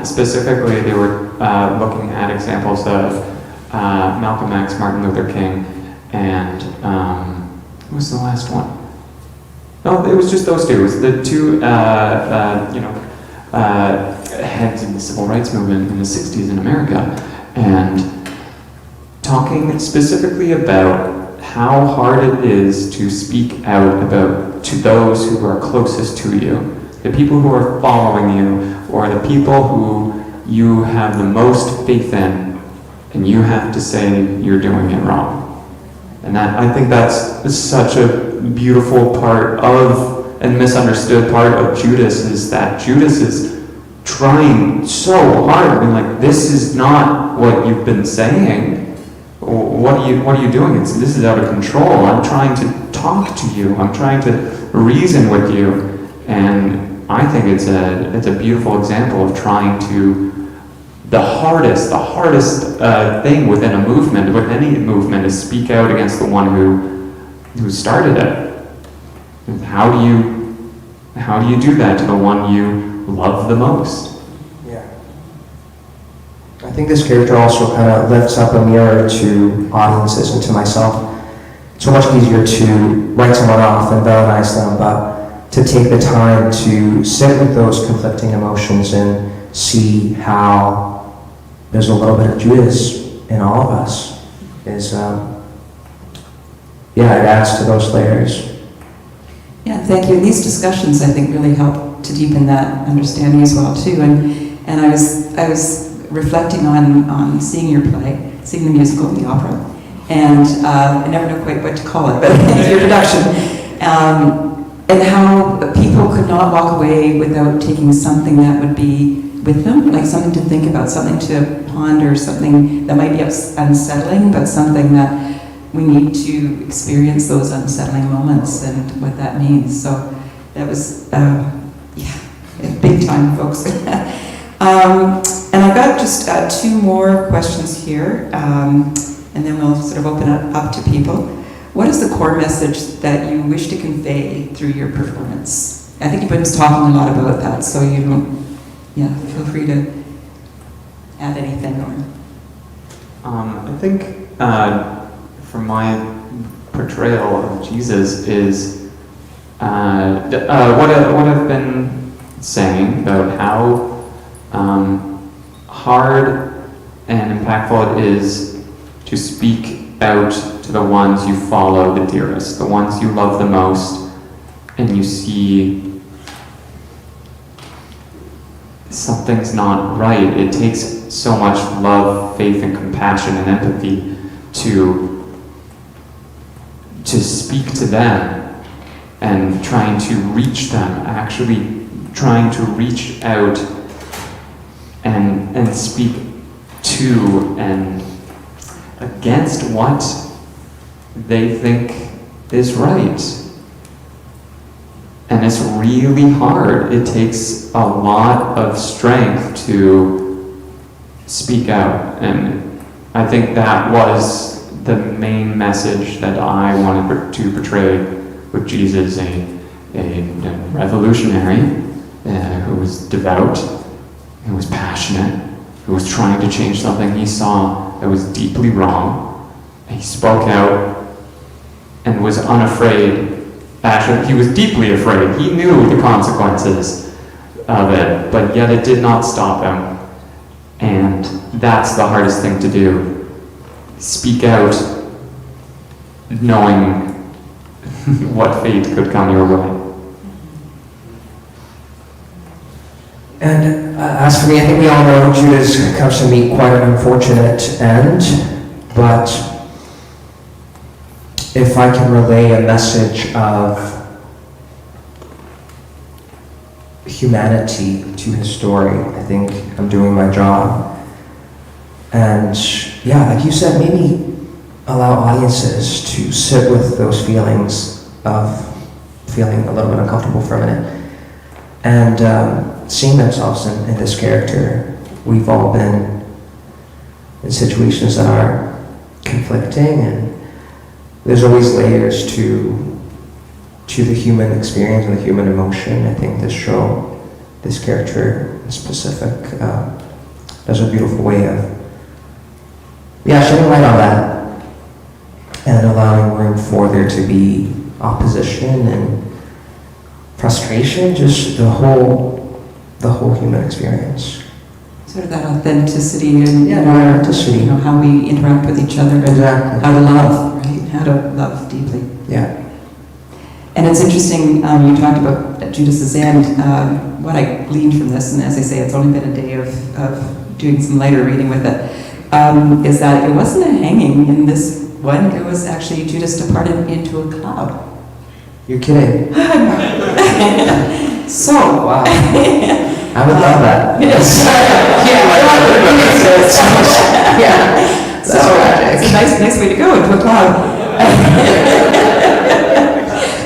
Specifically, they were looking at examples of Malcolm X, Martin Luther King, and what was the last one? No, it was just those two. It was the two, heads of the civil rights movement in the 60s in America, and talking specifically about how hard it is to speak out to those who are closest to you, the people who are following you, or the people who you have the most faith in, and you have to say you're doing it wrong. And I think that's such a beautiful part of, and misunderstood part of Judas, is that Judas is trying so hard, being like, this is not what you've been saying. What are you doing? This is out of control. I'm trying to talk to you. I'm trying to reason with you. And I think it's a beautiful example of trying to the hardest thing within a movement, with any movement, is speak out against the one who started it. And how do you do that to the one you love the most? Yeah. I think this character also kind of lifts up a mirror to audiences and to myself. It's so much easier to write someone off and villainize them, but to take the time to sit with those conflicting emotions and see how there's a little bit of Judas in all of us is, it adds to those layers. Yeah, thank you. These discussions, I think, really help to deepen that understanding as well, too. And I was reflecting on seeing your play, seeing the musical, the opera, and I never know quite what to call it, but your production, and how people could not walk away without taking something that would be with them, like something to think about, something to ponder, something that might be unsettling, but something that we need to experience those unsettling moments and what that means. So that was, big time, folks. And I've got just 2 more questions here, and then we'll sort of open it up to people. What is the core message that you wish to convey through your performance? I think you've been talking a lot about that, so you don't, feel free to add anything. I think for my portrayal of Jesus is what I've been saying about how hard and impactful it is to speak out to the ones you follow the dearest, the ones you love the most, and you see something's not right. It takes so much love, faith, and compassion and empathy to speak to them and trying to reach them, actually trying to reach out and speak to and against what they think is right. And it's really hard. It takes a lot of strength to speak out. And I think that was the main message that I wanted to portray with Jesus, a revolutionary who was devout, who was passionate, who was trying to change something he saw that was deeply wrong. He spoke out and was unafraid. Actually, he was deeply afraid. He knew the consequences of it, but yet it did not stop him. And that's the hardest thing to do. Speak out, knowing what fate could come your way. And as for me, I think we all know Judas comes to meet quite an unfortunate end, but if I can relay a message of humanity to his story, I think I'm doing my job. And like you said, maybe allow audiences to sit with those feelings of feeling a little bit uncomfortable for a minute and seeing themselves in this character. We've all been in situations that are conflicting, and there's always layers to the human experience and the human emotion. I think this character in specific, does a beautiful way of shedding light on that and allowing room for there to be opposition and frustration, just the whole human experience. Sort of that authenticity and authenticity. How we interact with each other. Exactly. How to love, right? How to love deeply. Yeah. And it's interesting, you talked about Judas's end. What I gleaned from this, and as I say, it's only been a day of doing some lighter reading with it, is that it wasn't a hanging in this one. It was actually Judas departed into a cloud. You're kidding. So, wow. I would love that. Yes. That's tragic. It's a nice way to go, into a cloud.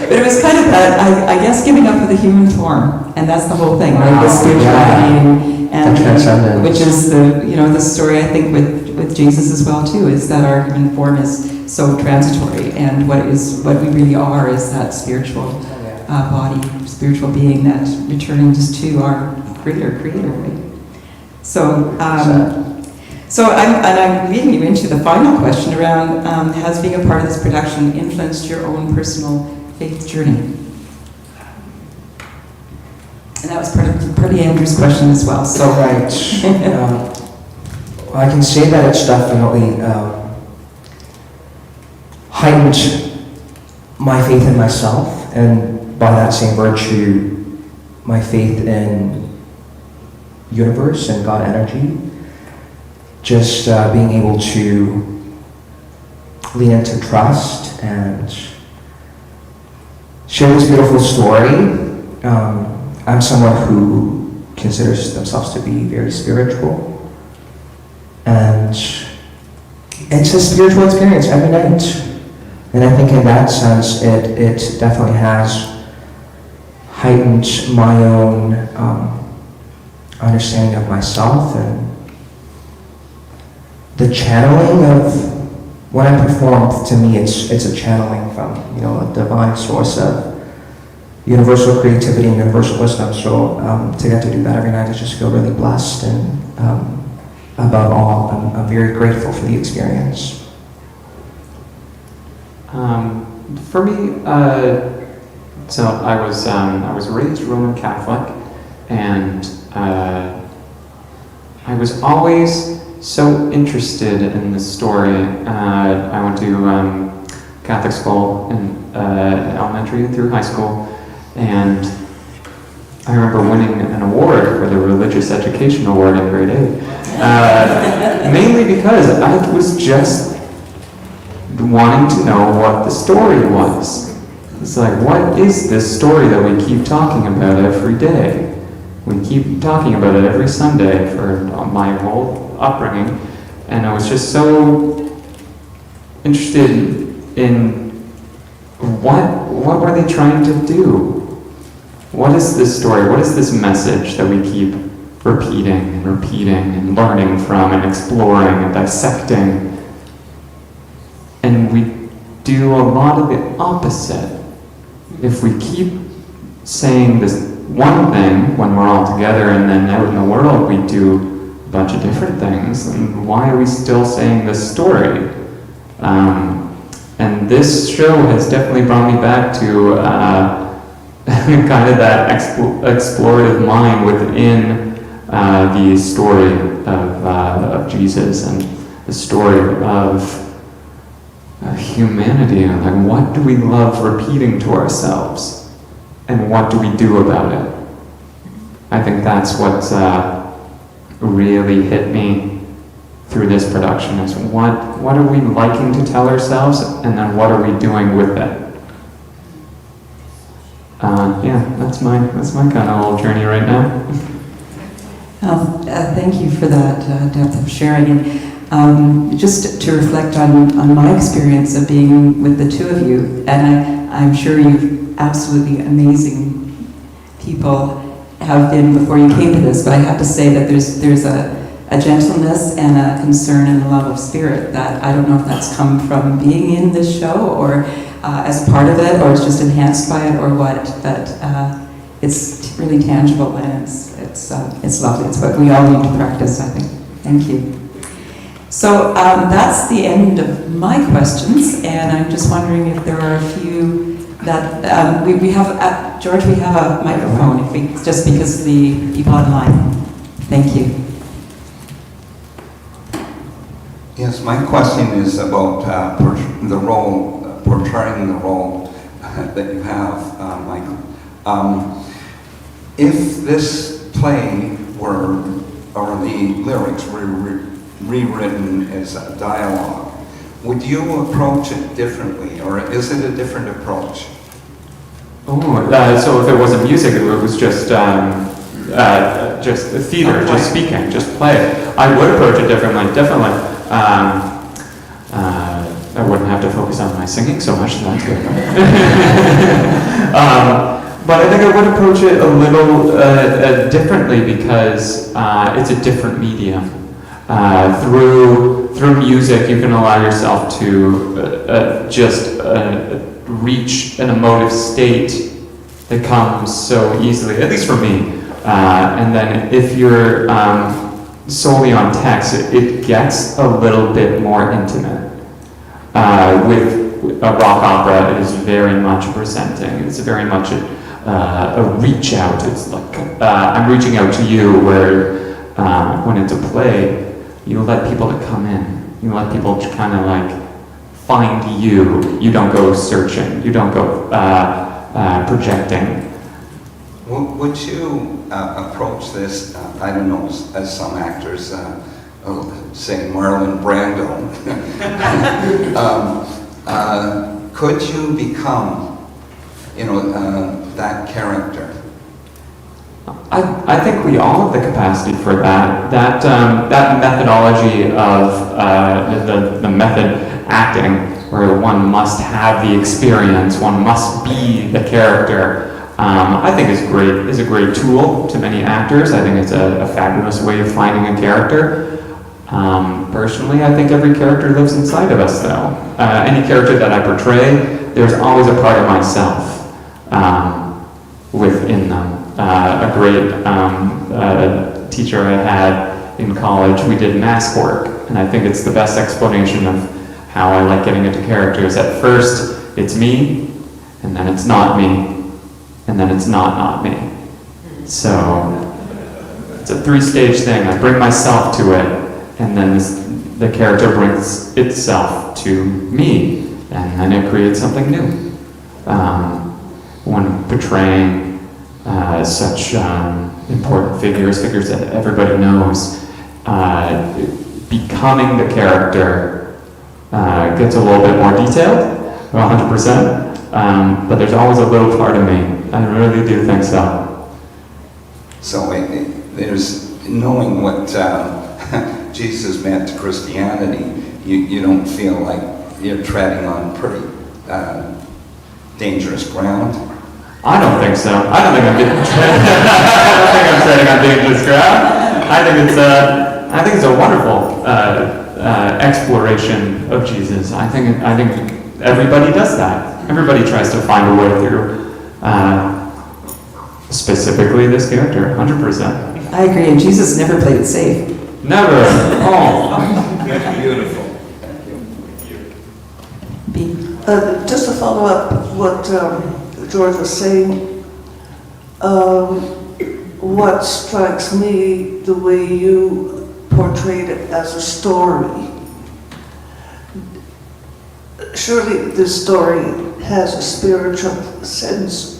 But it was kind of that, I guess, giving up with the human form, and that's the whole thing, right? The spirituality The transcendence. which is the story, I think, with Jesus as well too, is that our human form is so transitory, and what we really are is that spiritual body, spiritual being that returning just to our creator, right? So, I'm leading you into the final question around, has being a part of this production influenced your own personal faith journey? And that was part of Andrew's question as well. So Right. I can say that it's definitely heightened my faith in myself, and by that same virtue, my faith in universe and God energy. Just being able to lean into trust and share this beautiful story. I'm someone who considers themselves to be very spiritual, and it's a spiritual experience every night. And I think in that sense, it definitely has heightened my own understanding of myself, and the channeling of when I perform, to me, it's a channeling from a divine source of universal creativity and universal wisdom. So to get to do that every night, I just feel really blessed, and above all, I'm very grateful for the experience. For me, so I was raised Roman Catholic, and I was always so interested in the story. I went to Catholic school in elementary through high school, and I remember winning an award for the Religious Education Award in grade 8, mainly because I was just wanting to know what the story was. It's like, what is this story that we keep talking about every day? We keep talking about it every Sunday for my whole upbringing, and I was just so interested in what were they trying to do? What is this story? What is this message that we keep repeating and learning from and exploring and dissecting? And we do a lot of the opposite. If we keep saying this one thing when we're all together, and then out in the world we do a bunch of different things, and why are we still saying this story? And this show has definitely brought me back to kind of that explorative mind within the story of Jesus, and the story of humanity. Like, what do we love repeating to ourselves, and what do we do about it? I think that's what's really hit me through this production, is what are we liking to tell ourselves, and then what are we doing with it? That's my kind of little journey right now. Thank you for that depth of sharing. And just to reflect on my experience of being with the two of you, and I'm sure you've absolutely amazing people have been before you came to this, but I have to say that there's a gentleness and a concern and a love of spirit that I don't know if that's come from being in this show, or as a part of it, or it's just enhanced by it, or what, but it's really tangible, and it's lovely. It's what we all need to practice, I think. Thank you. So that's the end of my questions, and I'm just wondering if there are a few that we have. George, we have a microphone, just because of the people online. Thank you. Yes, my question is about portraying the role that you have, Michael. If this play were, or the lyrics were rewritten as a dialogue, would you approach it differently, or is it a different approach? So if it wasn't music, it was just theater, just speaking, just play. I would approach it differently, definitely. I wouldn't have to focus on my singing so much, that's good. But I think I would approach it a little differently because it's a different medium. Through music, you can allow yourself to just reach an emotive state that comes so easily, at least for me. And then if you're solely on text, it gets a little bit more intimate. With a rock opera, it is very much presenting. It's very much a reach out. It's like I'm reaching out to you, where when it's a play, you let people to come in. You let people kind of like find you. You don't go searching. You don't go projecting. Would you approach this, I don't know, as some actors, say Marlon Brando, could you become, that character? I think we all have the capacity for that. That methodology of the method acting, where one must have the experience, one must be the character, I think is a great tool to many actors. I think it's a fabulous way of finding a character. Personally, I think every character lives inside of us, though. Any character that I portray, there's always a part of myself within them. A great teacher I had in college, we did mask work, and I think it's the best explanation of how I like getting into characters. At first, it's me, and then it's not me, and then it's not me. So it's a three-stage thing. I bring myself to it, and then the character brings itself to me, and then it creates something new. When portraying such important figures that everybody knows, becoming the character gets a little bit more detailed, 100%, but there's always a little part of me. I really do think so. So there's knowing what Jesus meant to Christianity, you don't feel like you're treading on pretty dangerous ground? I don't think so. I don't think I'm treading on dangerous ground. I think it's a wonderful exploration of Jesus. I think everybody does that. Everybody tries to find a way through. Specifically this character, 100%. I agree, and Jesus never played it safe. Never. Oh. That's beautiful. Just to follow up what George was saying, what strikes me, the way you portrayed it as a story. Surely this story has a spiritual sense.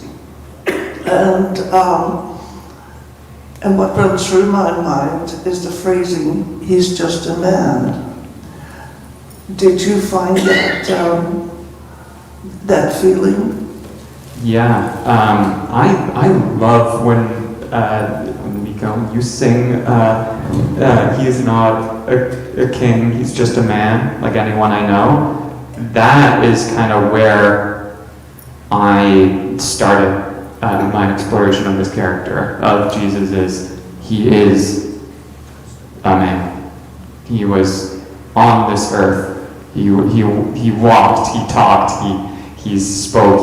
And what runs through my mind is the phrasing, "He's just a man." Did you find that feeling? Yeah, I love when Miko, you sing, he is not a king, he's just a man, like anyone I know. That is kind of where I started my exploration of this character, of Jesus. He is a man. He was on this earth. He walked, he talked, he spoke,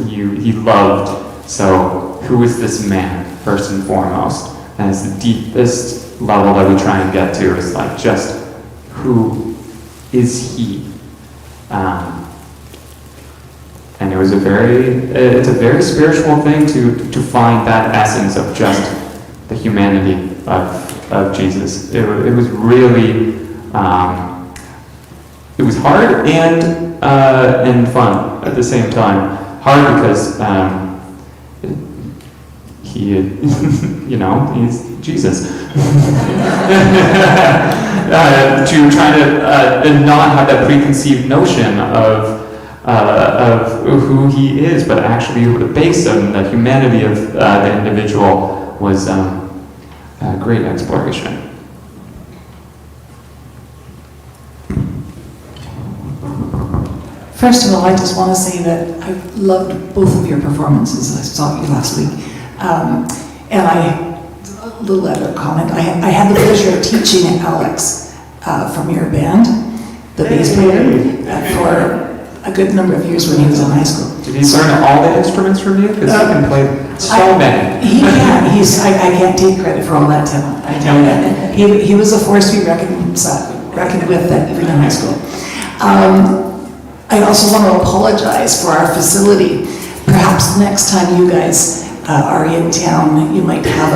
he loved. So who is this man, first and foremost? And it's the deepest level that we try and get to, is like just who is he? And it's a very spiritual thing to find that essence of just the humanity of Jesus. It was really, it was hard and fun at the same time. Hard because he's Jesus. To try to not have that preconceived notion of who he is, but actually the base of the humanity of the individual was a great exploration. First of all, I just want to say that I loved both of your performances. I saw you last week. And a little other comment. I had the pleasure of teaching Alex from your band, the bass player, for a good number of years when he was in high school. Did he learn all the instruments from you? Because he can play so many. He can. I can't take credit for all that talent. I tell you. He was a force to be reckoned with even in high school. I also want to apologize for our facility. Perhaps next time you guys are in town, you might have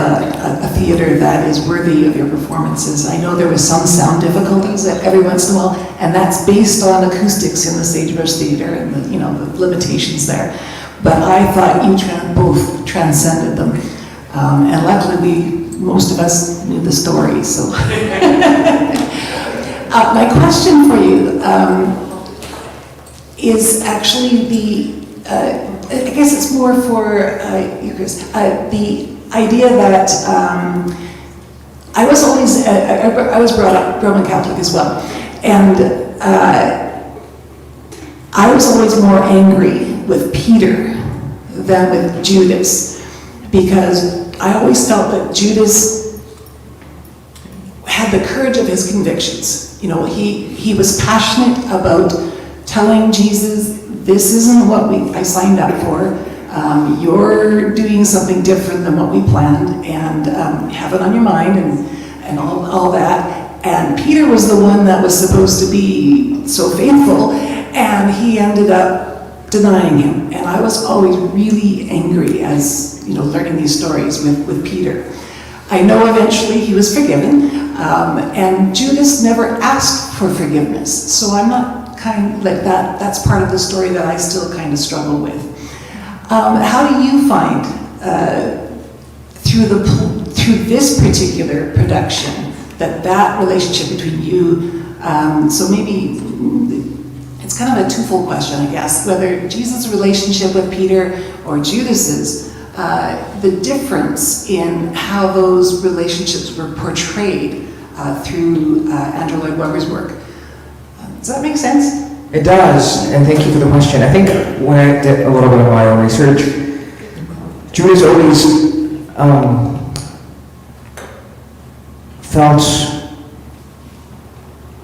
a theater that is worthy of your performances. I know there was some sound difficulties every once in a while, and that's based on acoustics in the Sagebrush Theater and the limitations there. But I thought you both transcended them, and luckily most of us knew the story. So, my question for you is actually I guess it's more for you, Chris. The idea that I was always, I was brought up Roman Catholic as well, and I was always more angry with Peter than with Judas, because I always felt that Judas had the courage of his convictions. He was passionate about telling Jesus, this isn't what I signed up for. You're doing something different than what we planned, and have it on your mind, and all that. And Peter was the one that was supposed to be so faithful, and he ended up denying him. And I was always really angry as, learning these stories with Peter. I know eventually he was forgiven, and Judas never asked for forgiveness. So I'm not like that. That's part of the story that I still kind of struggle with. How do you find through this particular production that relationship between you? So maybe it's kind of a twofold question, I guess. Whether Jesus' relationship with Peter or Judas's, the difference in how those relationships were portrayed through Andrew Lloyd Webber's work. Does that make sense? It does, and thank you for the question. I think when I did a little bit of my own research, Judas always felt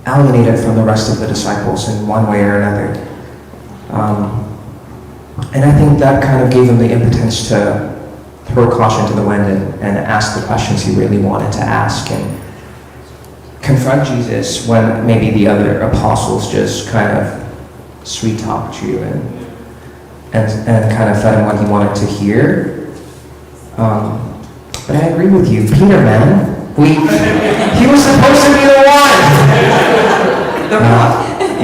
alienated from the rest of the disciples in one way or another. And I think that kind of gave him the impotence to throw caution to the wind and ask the questions he really wanted to ask, and confront Jesus when maybe the other apostles just kind of sweet-talked you and kind of fed him what he wanted to hear. But I agree with you. Peter, man, he was supposed to be the one!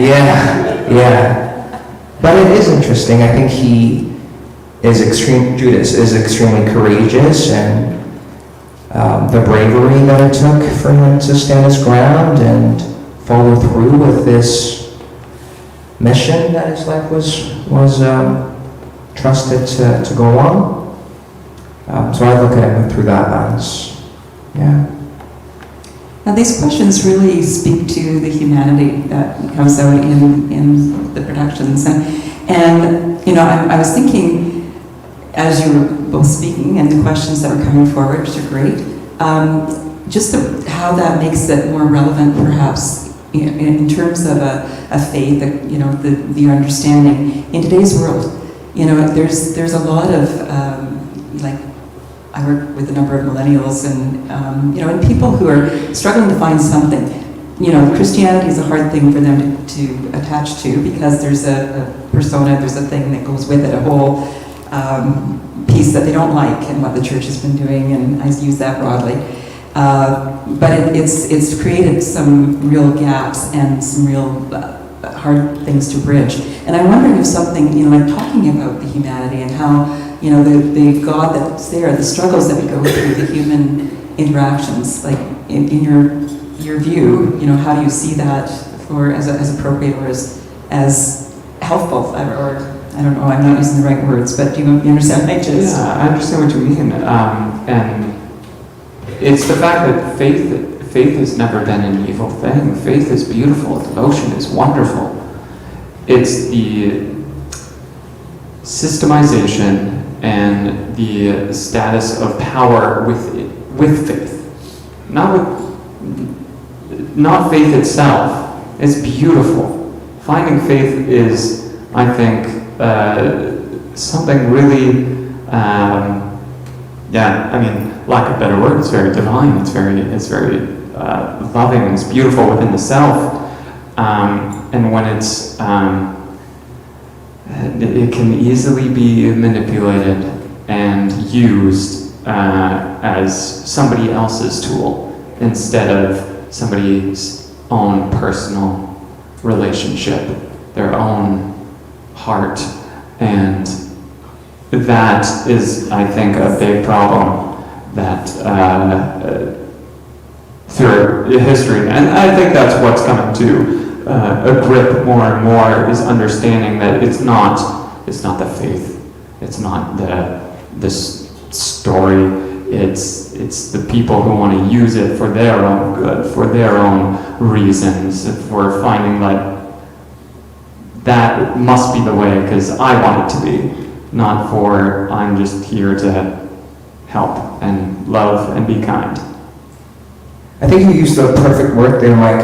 Yeah. But it is interesting. I think Judas is extremely courageous, and the bravery that it took for him to stand his ground and follow through with this mission that his life was trusted to go on. So I look at him through that lens. Yeah. Now these questions really speak to the humanity that comes out in the productions, and I was thinking, as you were both speaking, and the questions that were coming forward, which are great, just how that makes it more relevant, perhaps, in terms of a faith, the understanding in today's world. There's a lot of I work with a number of millennials, and people who are struggling to find something. Christianity is a hard thing for them to attach to, because there's a persona, there's a thing that goes with it, a whole piece that they don't like, and what the church has been doing, and I use that broadly. But it's created some real gaps and some real hard things to bridge. And I'm wondering if something, like talking about the humanity and how, the God that's there, the struggles that we go through, the human interactions, like in your view, how do you see that as appropriate or as helpful, or I don't know, I'm not using the right words, but do you understand my gist? Yeah, I understand what you mean. And it's the fact that faith has never been an evil thing. Faith is beautiful. Devotion is wonderful. it's the systemization and the status of power with faith, not faith itself. It's beautiful. Finding faith is, I think, something really, lack of better word, it's very divine. It's very loving. It's beautiful within the self. And when it's, it can easily be manipulated and used as somebody else's tool instead of somebody's own personal relationship, their own heart. And that is, I think, a big problem that through history, and I think that's what's coming to a grip more and more, is understanding that it's not the faith, it's not this story, it's the people who want to use it for their own good, for their own reasons, for finding that must be the way because I want it to be, not for I'm just here to help and love and be kind. I think you used the perfect word there, Mike.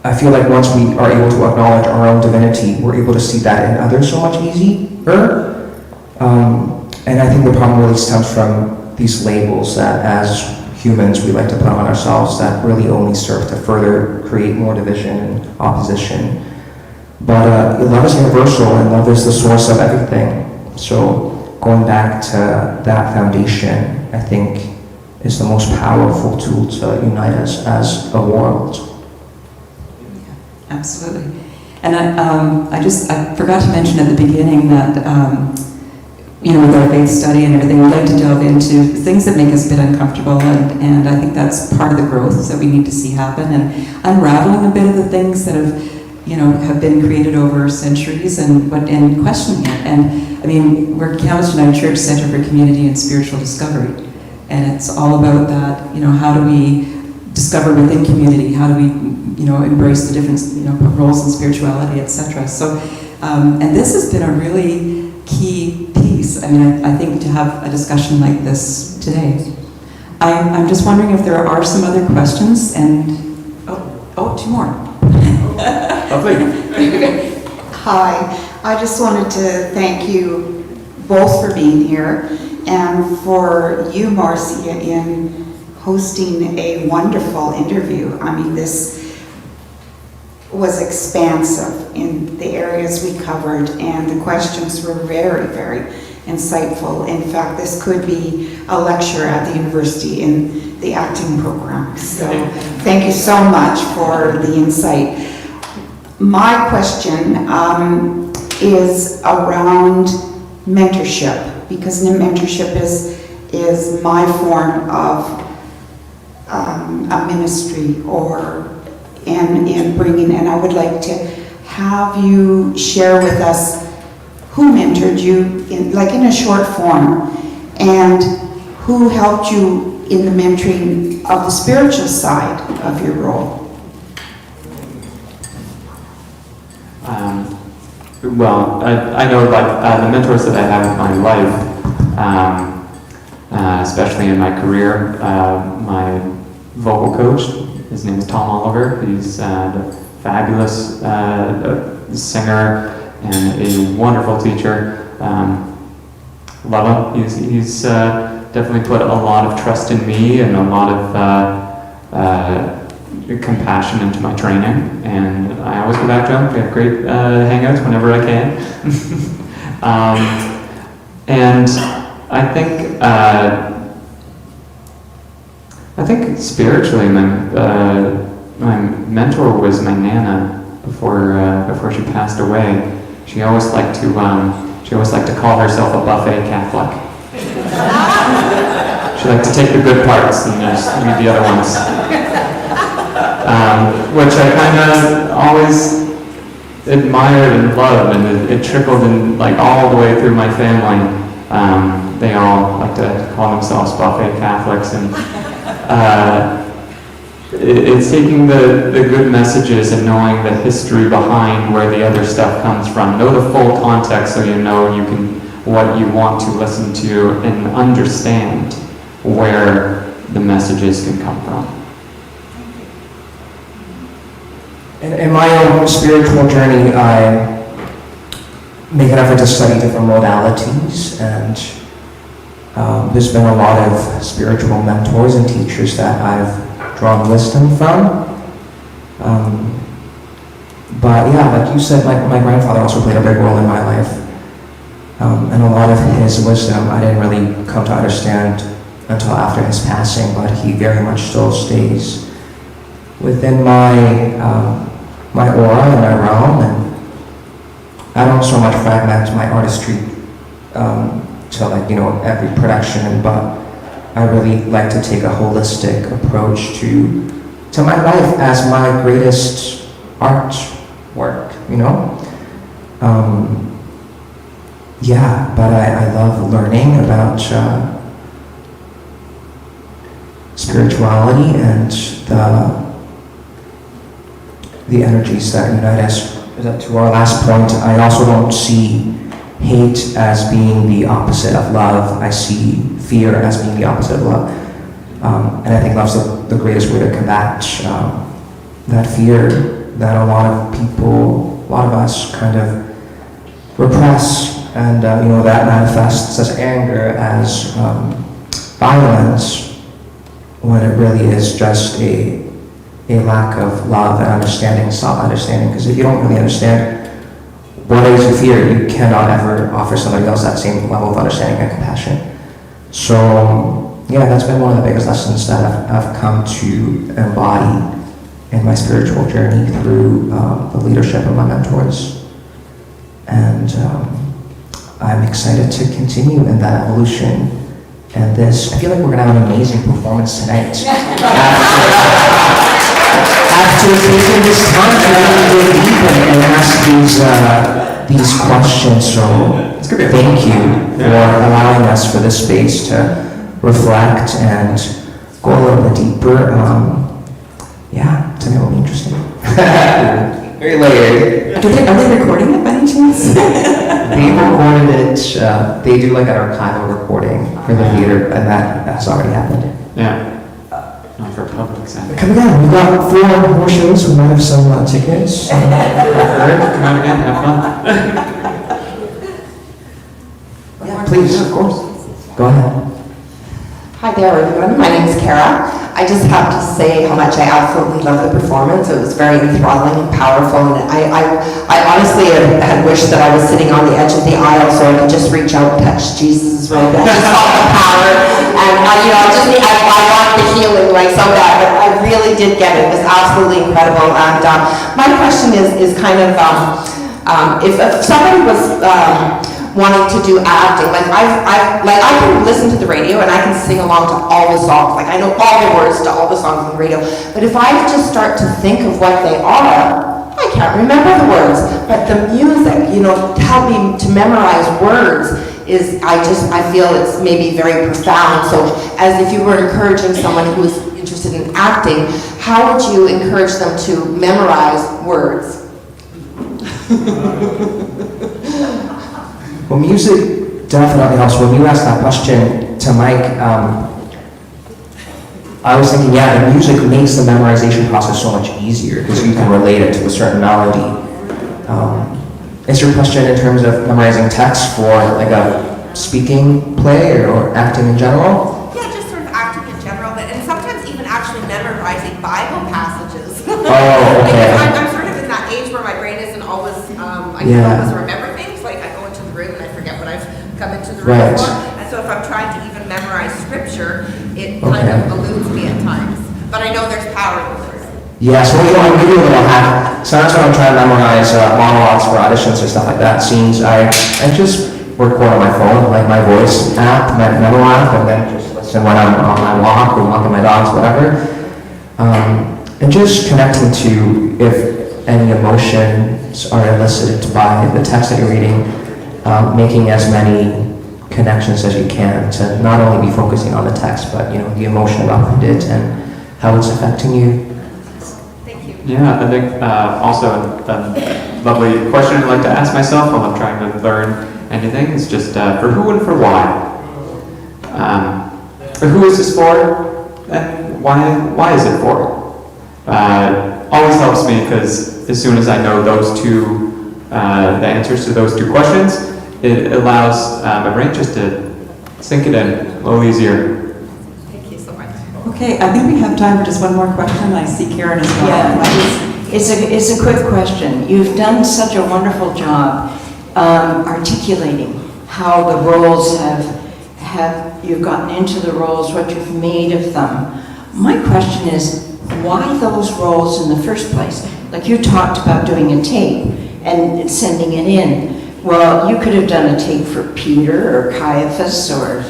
I feel like once we are able to acknowledge our own divinity, we're able to see that in others so much easier. And I think the problem really stems from these labels that as humans we like to put on ourselves that really only serve to further create more division and opposition. But love is universal and love is the source of everything. So going back to that foundation, I think, is the most powerful tool to unite us as a world. Absolutely. And I forgot to mention at the beginning that, with our faith study and everything, we'd like to delve into things that make us a bit uncomfortable, and I think that's part of the growth that we need to see happen, and unraveling a bit of the things that have been created over centuries and questioning it. And I mean, we're Kamloops United Church Center for Community and Spiritual Discovery, and it's all about that, how do we discover within community, how do we embrace the different roles in spirituality, etc. So and this has been a really key piece. I mean, I think to have a discussion like this today. I'm just wondering if there are some other questions, and two more. Hi, I just wanted to thank you both for being here and for you, Marcia, in hosting a wonderful interview. I mean, this was expansive in the areas we covered, and the questions were very, very insightful. In fact, this could be a lecture at the university in the acting program. So thank you so much for the insight. My question is around mentorship, because mentorship is my form of a ministry in bringing, and I would like to have you share with us who mentored you in a short form, and who helped you in the mentoring of the spiritual side of your role. Well, I know the mentors that I have in my life, especially in my career, my vocal coach, his name is Tom Oliver. He's a fabulous singer and a wonderful teacher. Love him. He's definitely put a lot of trust in me and a lot of compassion into my training, and I always go back to him. We have great hangouts whenever I can. And I think spiritually, my mentor was my Nana before she passed away. She always liked to call herself a buffet Catholic. She liked to take the good parts and just leave the other ones. Which I kind of always admired and loved, and it trickled in all the way through my family. They all like to call themselves buffet Catholics, and it's taking the good messages and knowing the history behind where the other stuff comes from. Know the full context so you know what you want to listen to and understand where the messages can come from. In my own spiritual journey, I make an effort to study different modalities, and there's been a lot of spiritual mentors and teachers that I've drawn wisdom from. But yeah, like you said, my grandfather also played a big role in my life. And a lot of his wisdom I didn't really come to understand until after his passing, but he very much still stays within my my aura and my realm, and I don't so much fragment my artistry to every production, but I really like to take a holistic approach to my life as my greatest artwork, but I love learning about spirituality and the energies that unite us. To our last point, I also don't see hate as being the opposite of love. I see fear as being the opposite of love. And I think love's the greatest way to combat that fear that a lot of us kind of repress, and that manifests as anger, as violence, when it really is just a lack of love and understanding, self-understanding. Because if you don't really understand what it is you fear, you cannot ever offer somebody else that same level of understanding and compassion. So yeah, that's been one of the biggest lessons that I've come to embody in my spiritual journey through the leadership of my mentors. And I'm excited to continue in that evolution. And I feel like we're gonna have an amazing performance tonight. After taking this time to really go deep and ask these questions, so thank you for allowing us for this space to reflect and go a little bit deeper. Tonight will be interesting. Very layered. Are they recording it by any chance? They recorded it. They do like an archival recording for the theater, and that has already happened. Yeah. Not for public side. Come again. We've got 4 more shows. We might have some tickets. Come out again, have fun. Yeah, please, of course. Go ahead. Hi there, everyone. My name is Kara. I just have to say how much I absolutely love the performance. It was very enthralling and powerful, and I honestly had wished that I was sitting on the edge of the aisle so I could just reach out and touch Jesus' robe. I just felt the power, and I want the healing like so bad, but I really did get it. It was absolutely incredible. And my question is kind of if somebody was wanting to do acting, I can listen to the radio and I can sing along to all the songs. Like I know all the words to all the songs on the radio. But if I just start to think of what they are, I can't remember the words. But the music, to help me to memorize words is, I feel it's maybe very profound. So as if you were encouraging someone who is interested in acting, how would you encourage them to memorize words? Well, music definitely helps. When you asked that question to Mike, I was thinking, the music makes the memorization process so much easier because you can relate it to a certain melody. Is your question in terms of memorizing text for like a speaking play or acting in general? Yeah, just sort of acting in general, and sometimes even actually memorizing Bible passages. Oh, okay. I'm sort of in that age where my brain isn't always, I can always remember things, like I go into the room and I forget what I've come into the room for, and so if I'm trying to even memorize scripture, it kind of eludes me at times. But I know there's power in words. Yeah, so I'll give you a little hack. Sometimes when I'm trying to memorize monologues for auditions or stuff like that, scenes, I just record on my phone, like my voice app, my memo app, and then just listen when I'm on my walk or walking my dogs, whatever. And just connecting to if any emotions are elicited by the text that you're reading, making as many connections as you can to not only be focusing on the text, but the emotion behind it, and how it's affecting you. Yeah, I think also a lovely question I'd like to ask myself while I'm trying to learn anything is just for who and for why. For who is this for, and why is it for? Always helps me because as soon as I know those two, the answers to those two questions, it allows my brain just to sink it in a little easier. Okay, I think we have time for just one more question. I see Karen as well. Yeah, it's a quick question. You've done such a wonderful job articulating how the roles have you've gotten into the roles, what you've made of them. My question is, why those roles in the first place? Like you talked about doing a tape and sending it in. Well, you could have done a tape for Peter or Caiaphas or,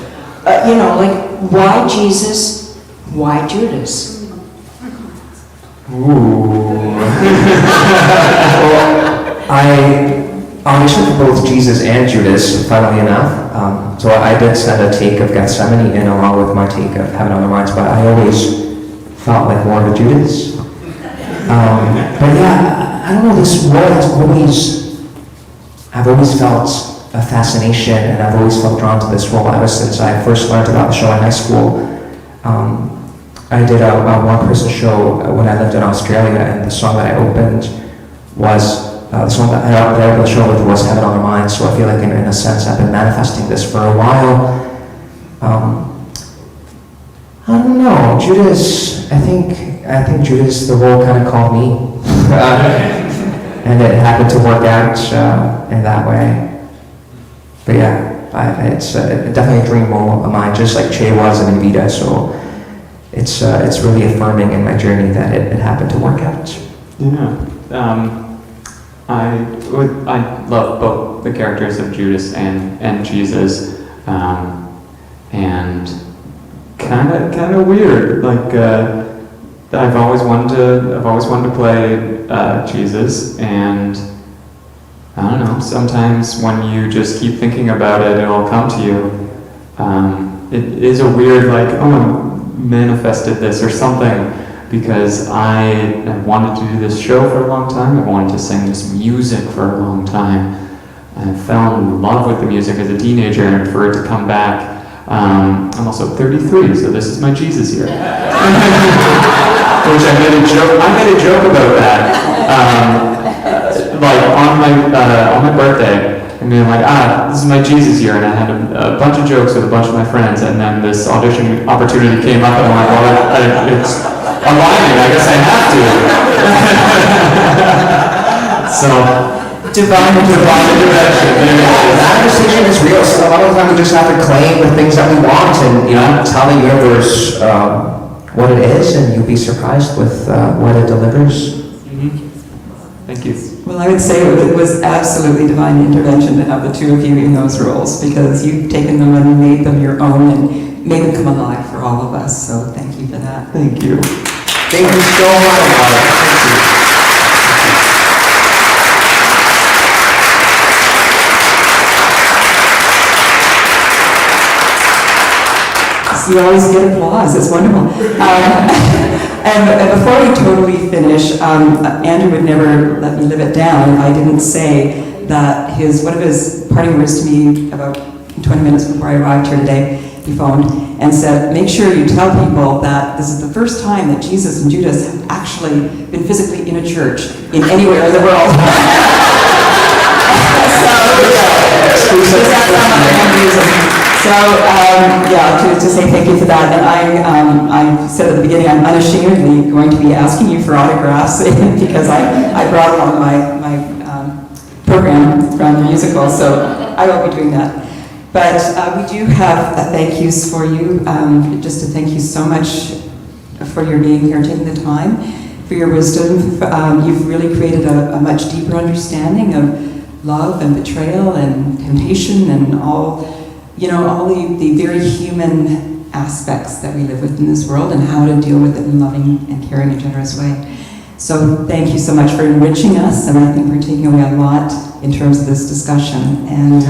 why Jesus? Why Judas? Ooh. Well, I auditioned for both Jesus and Judas, funnily enough. So I did send a take of Gethsemane in along with my take of Heaven on the Minds, but I always felt like more of a Judas. But yeah, I don't know, this role has I've always felt a fascination, and I've always felt drawn to this role ever since I first learned about the show in high school. I did a one-person show when I lived in Australia, and the song that I opened was, the song that I opened the show with was Heaven on the Mind, so I feel like in a sense I've been manifesting this for a while. I don't know, Judas, I think Judas, the role kind of called me, and it happened to work out in that way. But yeah, it's definitely a dream role of mine, just like Che was in Evita, so it's really affirming in my journey that it happened to work out. Yeah. I love both the characters of Judas and Jesus, and kind of weird. Like I've always wanted to play Jesus, and I don't know. Sometimes when you just keep thinking about it, it'll come to you. It is a weird I manifested this or something, because I wanted to do this show for a long time. I wanted to sing this music for a long time. I fell in love with the music as a teenager, and for it to come back, I'm also 33, so this is my Jesus year. Which I made a joke about that. On my birthday, and being like, this is my Jesus year, and I had a bunch of jokes with a bunch of my friends, and then this audition opportunity came up, and I'm like, well, it's aligning, I guess I have to. So, divine intervention. Manifestation is real, so a lot of the time we just have to claim the things that we want, and tell the universe what it is, and you'll be surprised with what it delivers. Thank you. Well, I would say it was absolutely divine intervention to have the two of you in those roles, because you've taken them and made them your own and made them come alive for all of us. So thank you for that. Thank you. Thank you so much. You always get applause. It's wonderful. And before we totally finish, Andrew would never let me live it down if I didn't say that one of his parting words to me about 20 minutes before I arrived here today, he phoned and said, make sure you tell people that this is the first time that Jesus and Judas have actually been physically in a church in anywhere in the world. To say thank you for that, and I said at the beginning, I'm unashamedly going to be asking you for autographs because I brought along my program from the musical, so I will be doing that. But we do have thank yous for you, just to thank you so much for your being here, taking the time, for your wisdom. You've really created a much deeper understanding of love and betrayal and temptation and all the very human aspects that we live with in this world and how to deal with it in a loving and caring and generous way. So thank you so much for enriching us, and I think we're taking away a lot in terms of this discussion. And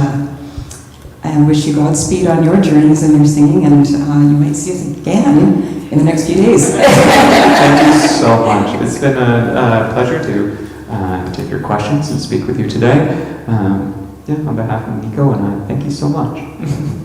and wish you Godspeed on your journeys and your singing, and you might see us again in the next few days. Thank you so much. It's been a pleasure to take your questions and speak with you today. On behalf of Nico and I, thank you so much.